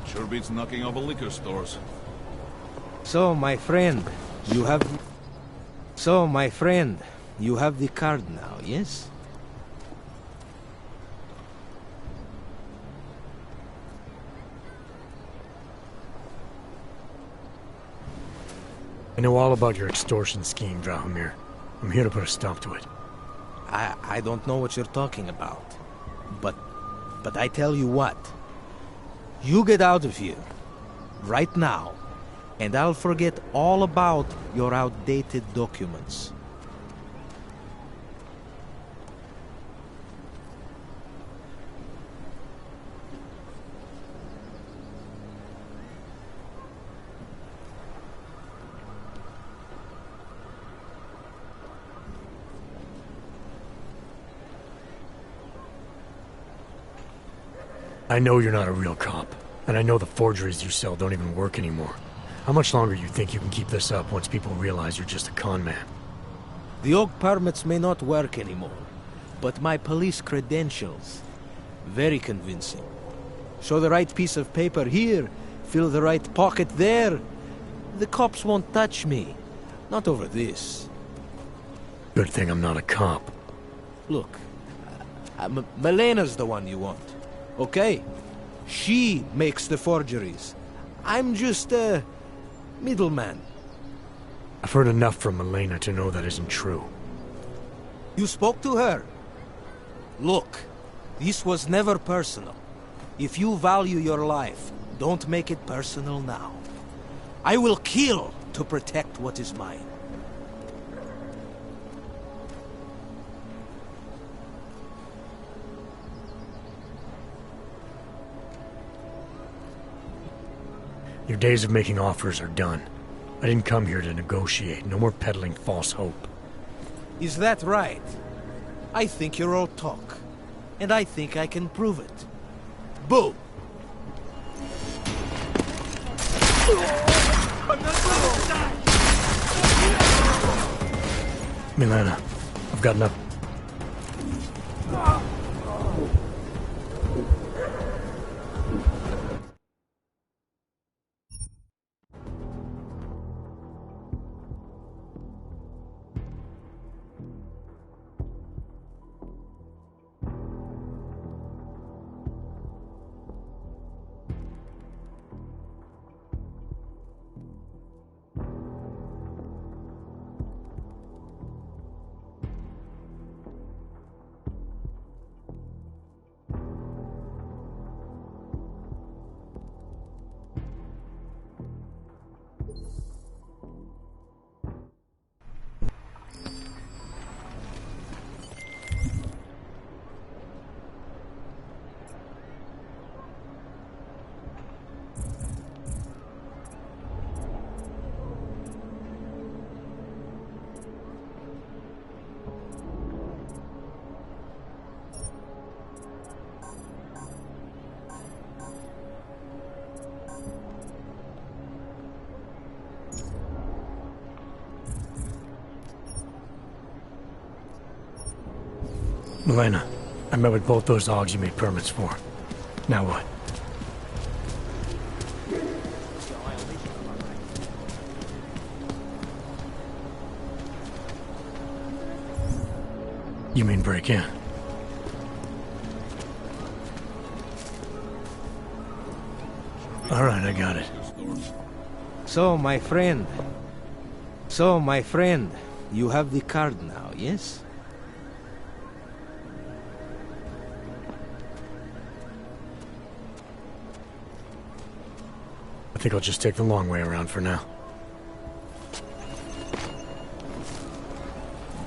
Sure beats knocking over liquor stores. So, my friend, you have... So, my friend, you have the card now, yes? I know all about your extortion scheme, Drahomir. I'm here to put a stop to it. I don't know what you're talking about. But I tell you what. You get out of here. Right now. And I'll forget all about your outdated documents. I know you're not a real cop, and I know the forgeries you sell don't even work anymore. How much longer do you think you can keep this up once people realize you're just a con man? The oak permits may not work anymore, but my police credentials, very convincing. Show the right piece of paper here, fill the right pocket there. The cops won't touch me. Not over this. Good thing I'm not a cop. Look, Melena's the one you want. Okay? She makes the forgeries. I'm just a middleman. I've heard enough from Milena to know that isn't true. You spoke to her? Look, this was never personal. If you value your life, don't make it personal now. I will kill to protect what is mine. Your days of making offers are done. I didn't come here to negotiate. No more peddling false hope. Is that right? I think you're all talk. And I think I can prove it. Boo! Milena, I've got enough. Milena, I met with both those dogs you made permits for. Now what? You mean break in? Alright, I got it. So, my friend, you have the card now, yes? I think I'll just take the long way around for now.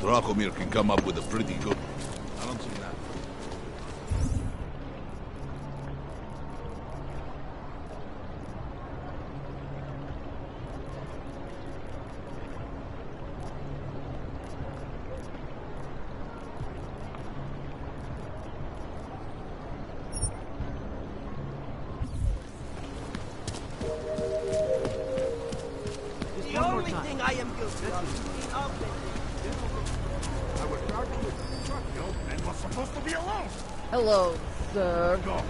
Drahomir can come up with a pretty good... I don't see that. was charging with construction and was supposed to be alone. Hello, sir. Go.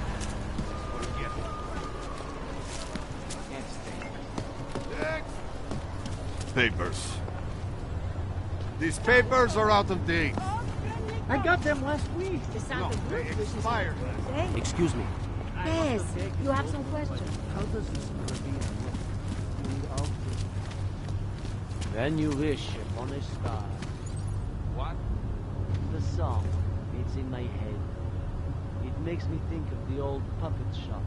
Papers. These papers are out of date. I got them last week. No, they expired. Excuse me. Yes, you have some questions. How does this reveal When you wish upon a star. What? The song. It's in my head. It makes me think of the old puppet shop.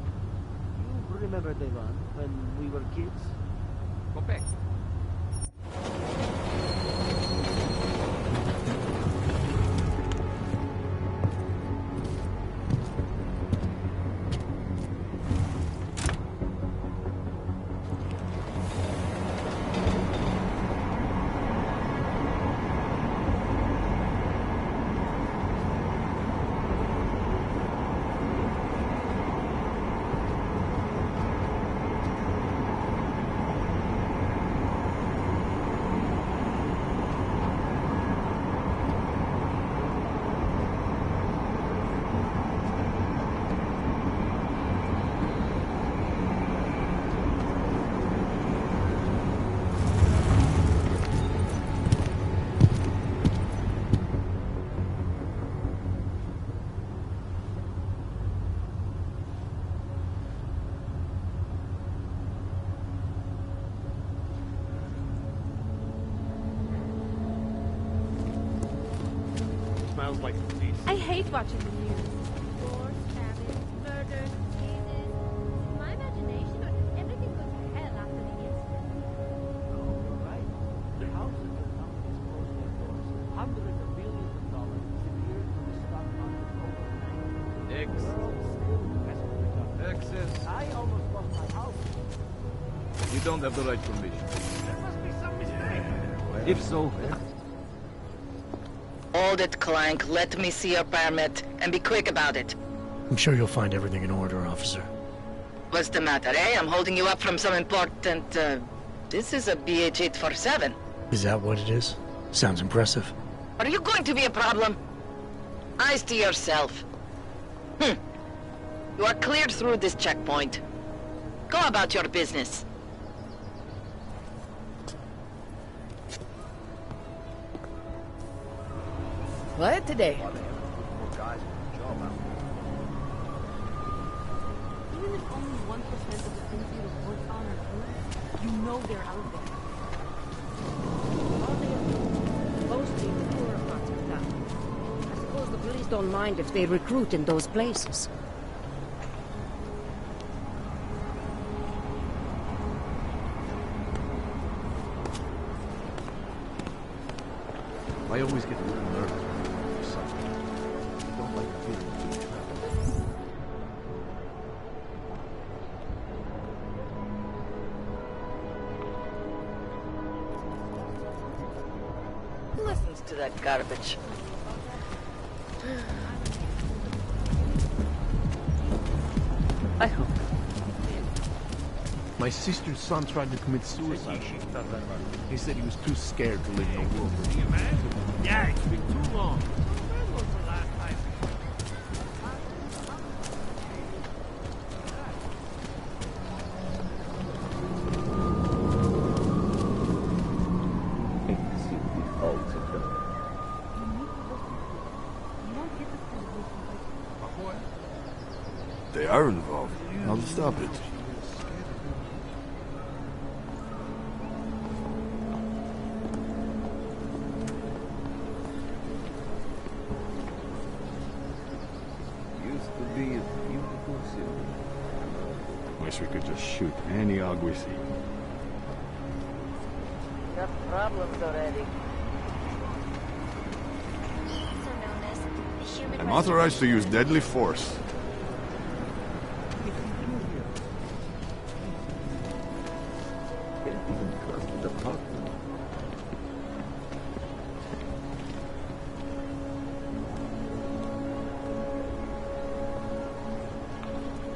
You remember the one when we were kids? Go back. Smells like police. I hate watching the news. Wars, famine, murders, diseases. In my imagination, everything goes to hell after the incident. Right? The houses and companies closed their doors. Hundreds of millions of dollars disappeared from the stock market overnight. Exit. I almost lost my house. You don't have the right permission. There must be some mistake. If so, Hold it, Clank. Let me see your permit, and be quick about it. I'm sure you'll find everything in order, officer. What's the matter, eh? I'm holding you up from some important, This is a BH-847. Is that what it is? Sounds impressive. Are you going to be a problem? Eyes to yourself. You are cleared through this checkpoint. Go about your business. Quiet today. Even if only 1% of the things you report on are true, you know they're out there. Mostly the poorer parts of town. I suppose the police don't mind if they recruit in those places. I always get a little nervous when I'm something. I don't like the feeling of being trapped. Who listens to that garbage? I hope. My sister's son tried to commit suicide. He said he was too scared to live no more. Yeah, it's been too long. When was the last time? They are involved. How to stop it? Used to be a beautiful city. Wish we could just shoot any hog we see. Got problems already. I'm authorized to use deadly force.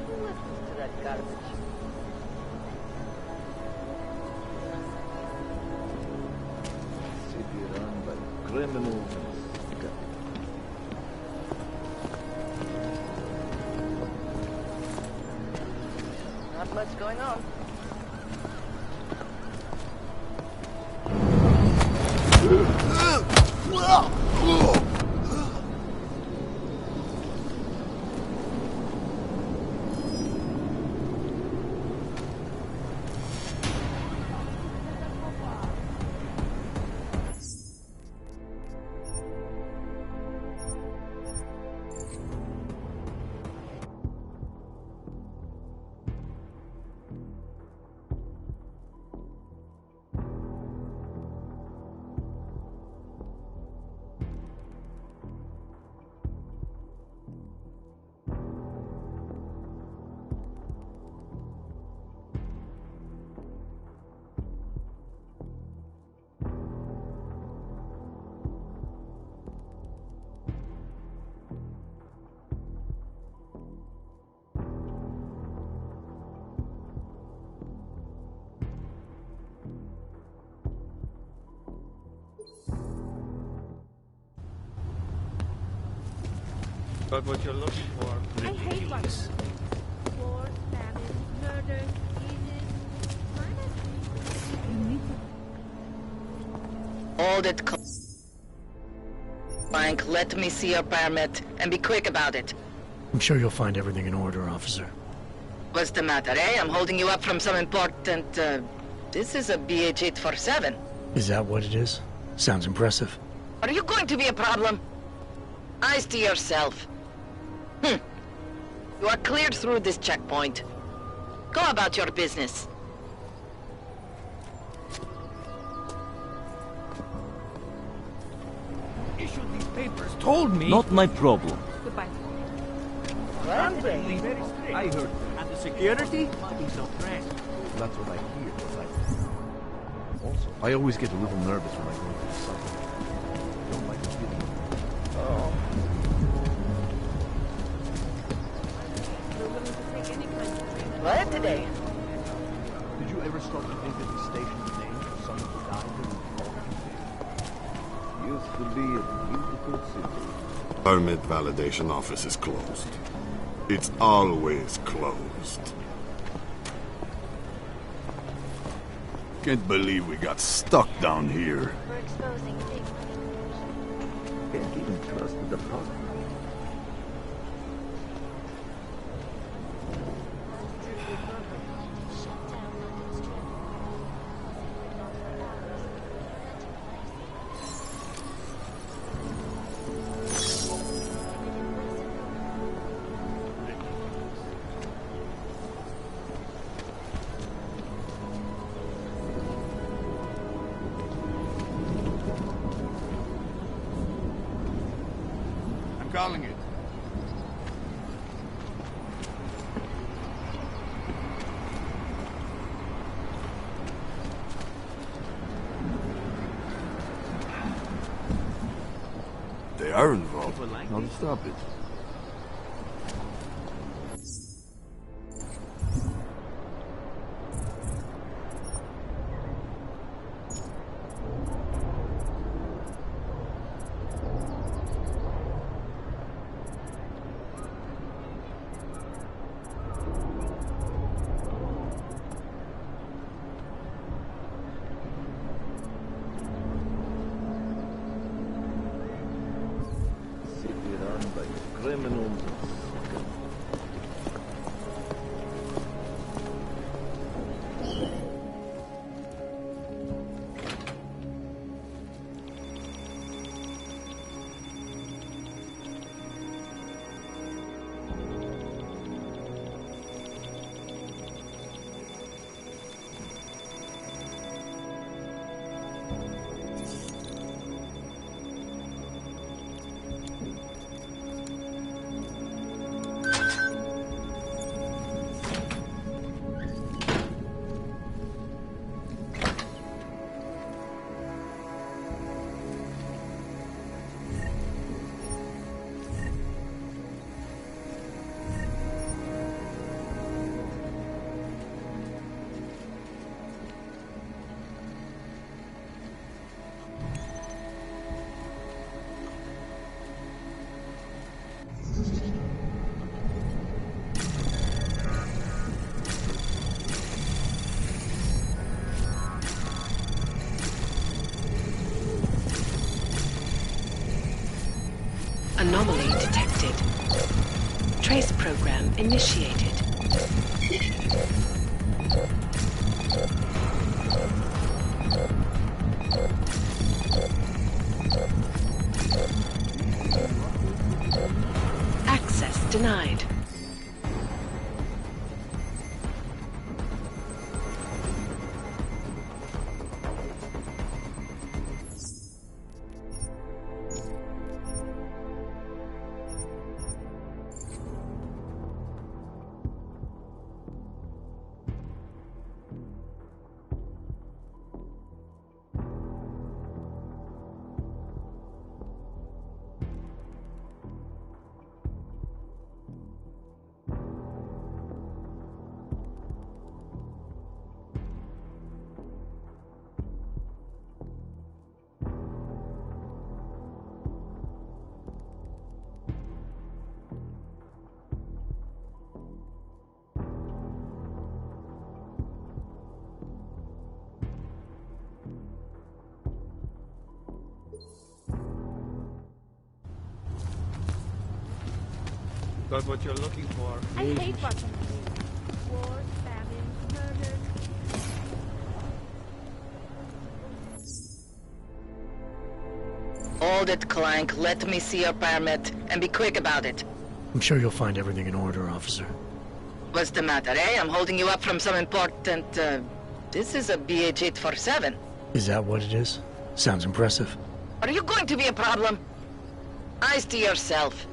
Who listens to that garbage? Not much going on. Got what you're looking for. I hate violence. Wars, famine, murder, diseases. Hold it. Frank, let me see your permit, and be quick about it. I'm sure you'll find everything in order, officer. What's the matter, eh? I'm holding you up from some important, This is a BH-847. Is that what it is? Sounds impressive. Are you going to be a problem? Eyes to yourself. You are cleared through this checkpoint. Go about your business. Issued these papers, told me. Not my problem. Goodbye. Friendly, very strict. I heard. And the security? He's no friend. That's what I hear, but also, I always get a little nervous when I go into the site. I don't like the feeling. Oh. What today? Did you ever stop to think that the station's name for someone who died in Used to be a beautiful city. Permit validation office is closed. It's always closed. Can't believe we got stuck down here. We're exposing big money. Can't even trust the department. Calling it. They are involved. How to stop it? Criminals. Anomaly detected. Trace program initiated. Access denied. Got what you're looking for. I hate watching movies. Wars, famines, murders. Hold it, Clank. Let me see your permit, and be quick about it. I'm sure you'll find everything in order, officer. What's the matter, eh? I'm holding you up from some important, This is a BH-847. Is that what it is? Sounds impressive. Are you going to be a problem? Eyes to yourself.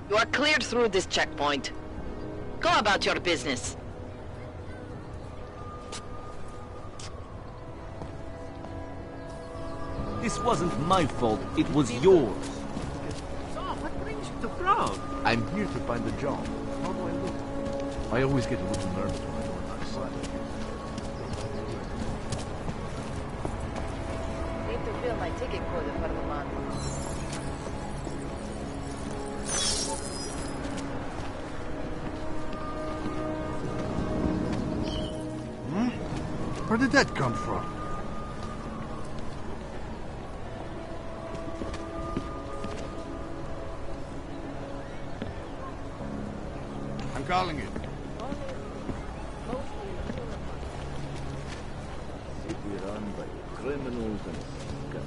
You are cleared through this checkpoint. Go about your business. This wasn't my fault, it was yours. So, what brings you to Prague? I'm here to find a job. How do I look? I always get a little nervous when I go outside. Need to fill my ticket quota for the month. Where did that come from? I'm calling it. City run by criminals and scum.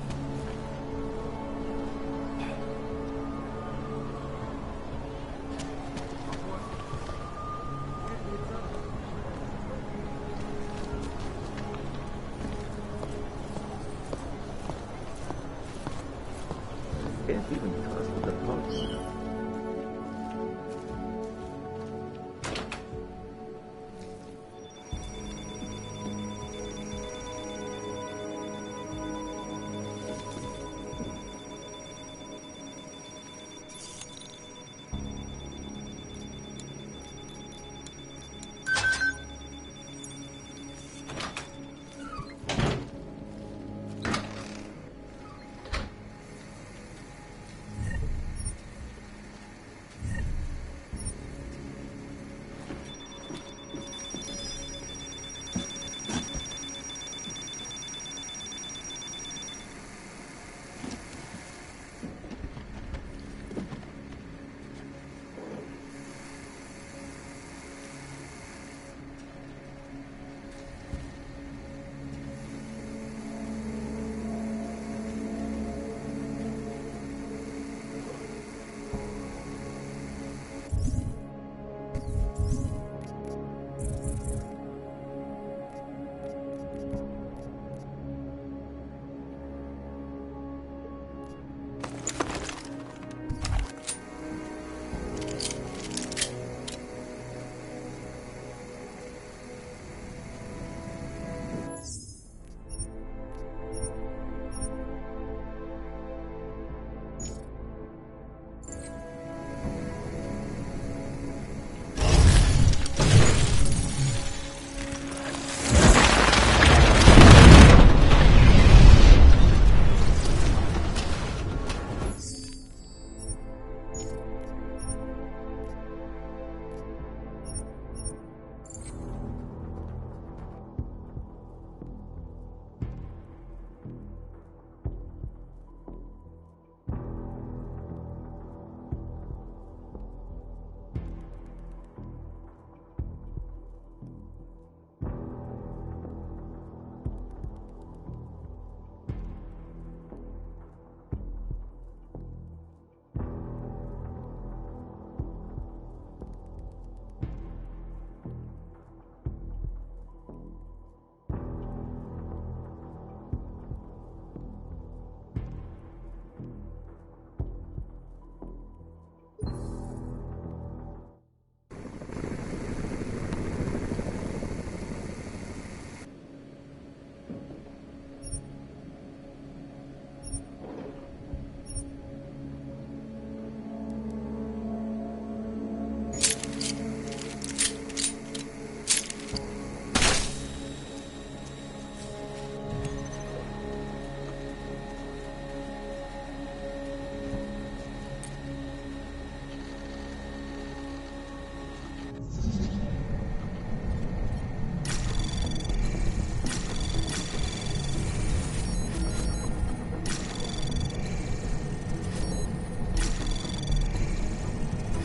Can't even trust the police.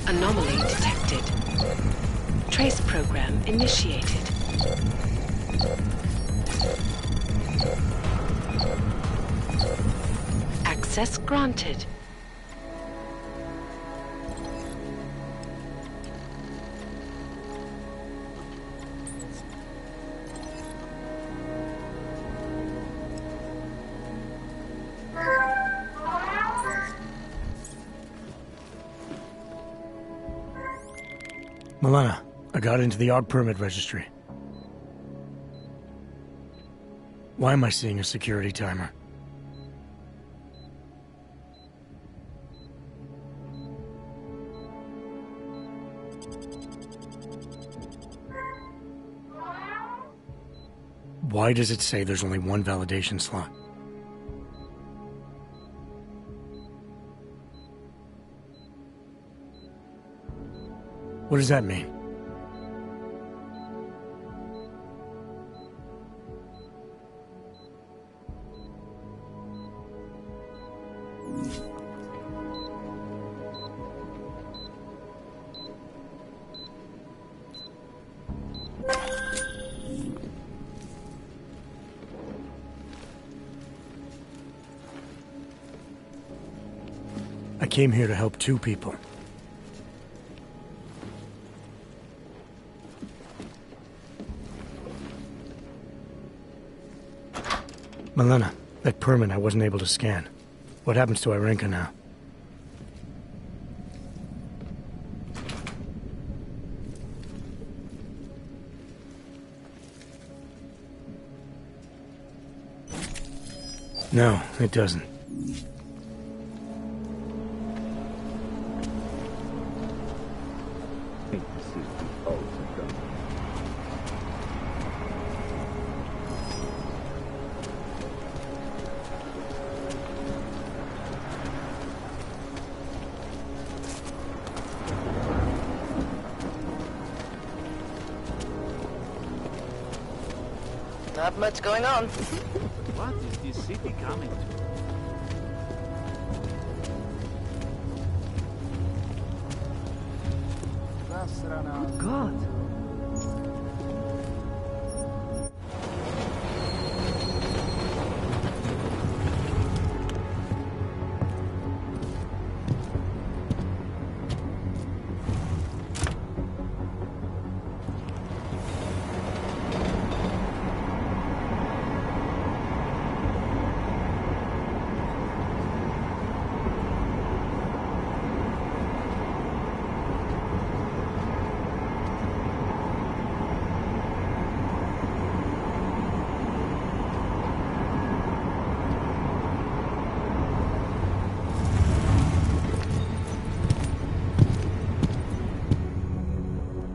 Anomaly detected. Trace program initiated. Access granted. Milena, I got into the ARC permit registry. Why am I seeing a security timer? Why does it say there's only one validation slot? What does that mean? I came here to help two people. Milena, that permit I wasn't able to scan. What happens to Irenka now? No, it doesn't. Not much going on. What is this city coming to? Good God.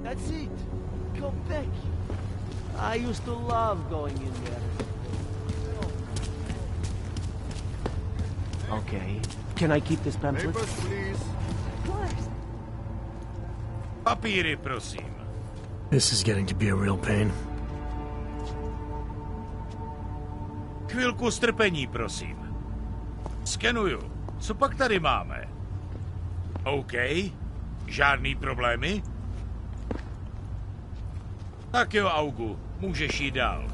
That's it. Come back. I used to love going in there. Okay. Can I keep this pamphlet? Papers, please. Of course. Papíry, prosím. This is getting to be a real pain. Chvilku strpení, prosím. Skenuju. Co pak tady máme? OK. Žádný problémy? Tak jo, Augu. Můžeš jít dál.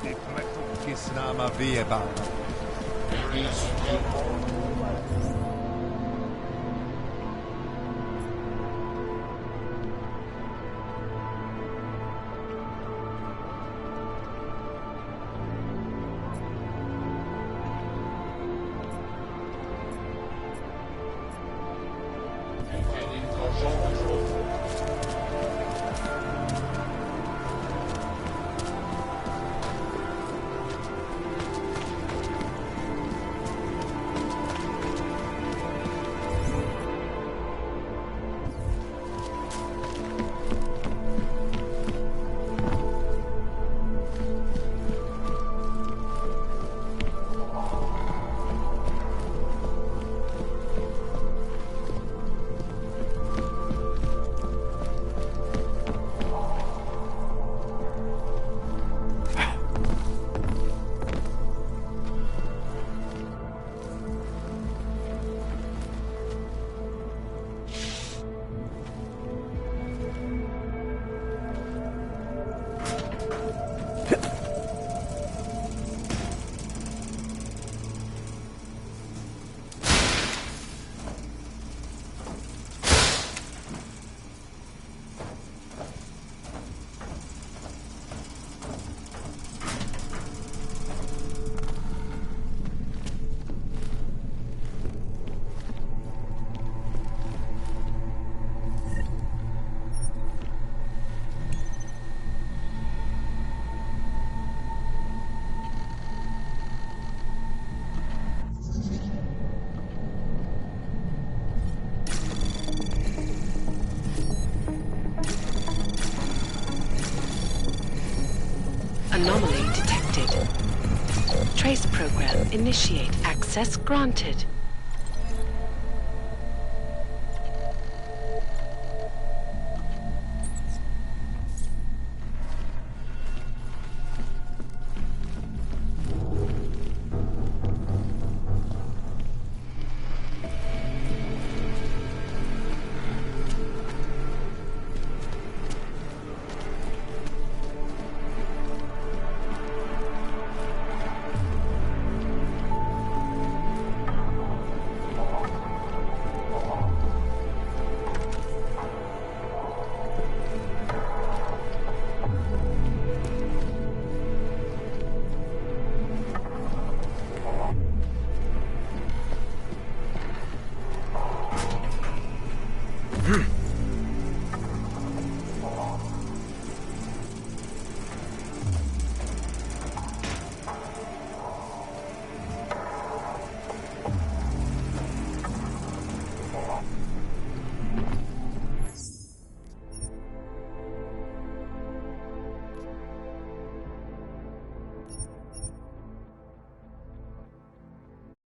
Ty kmetůvky s náma vyjebávají. Anomaly detected. Trace program initiate. Access granted.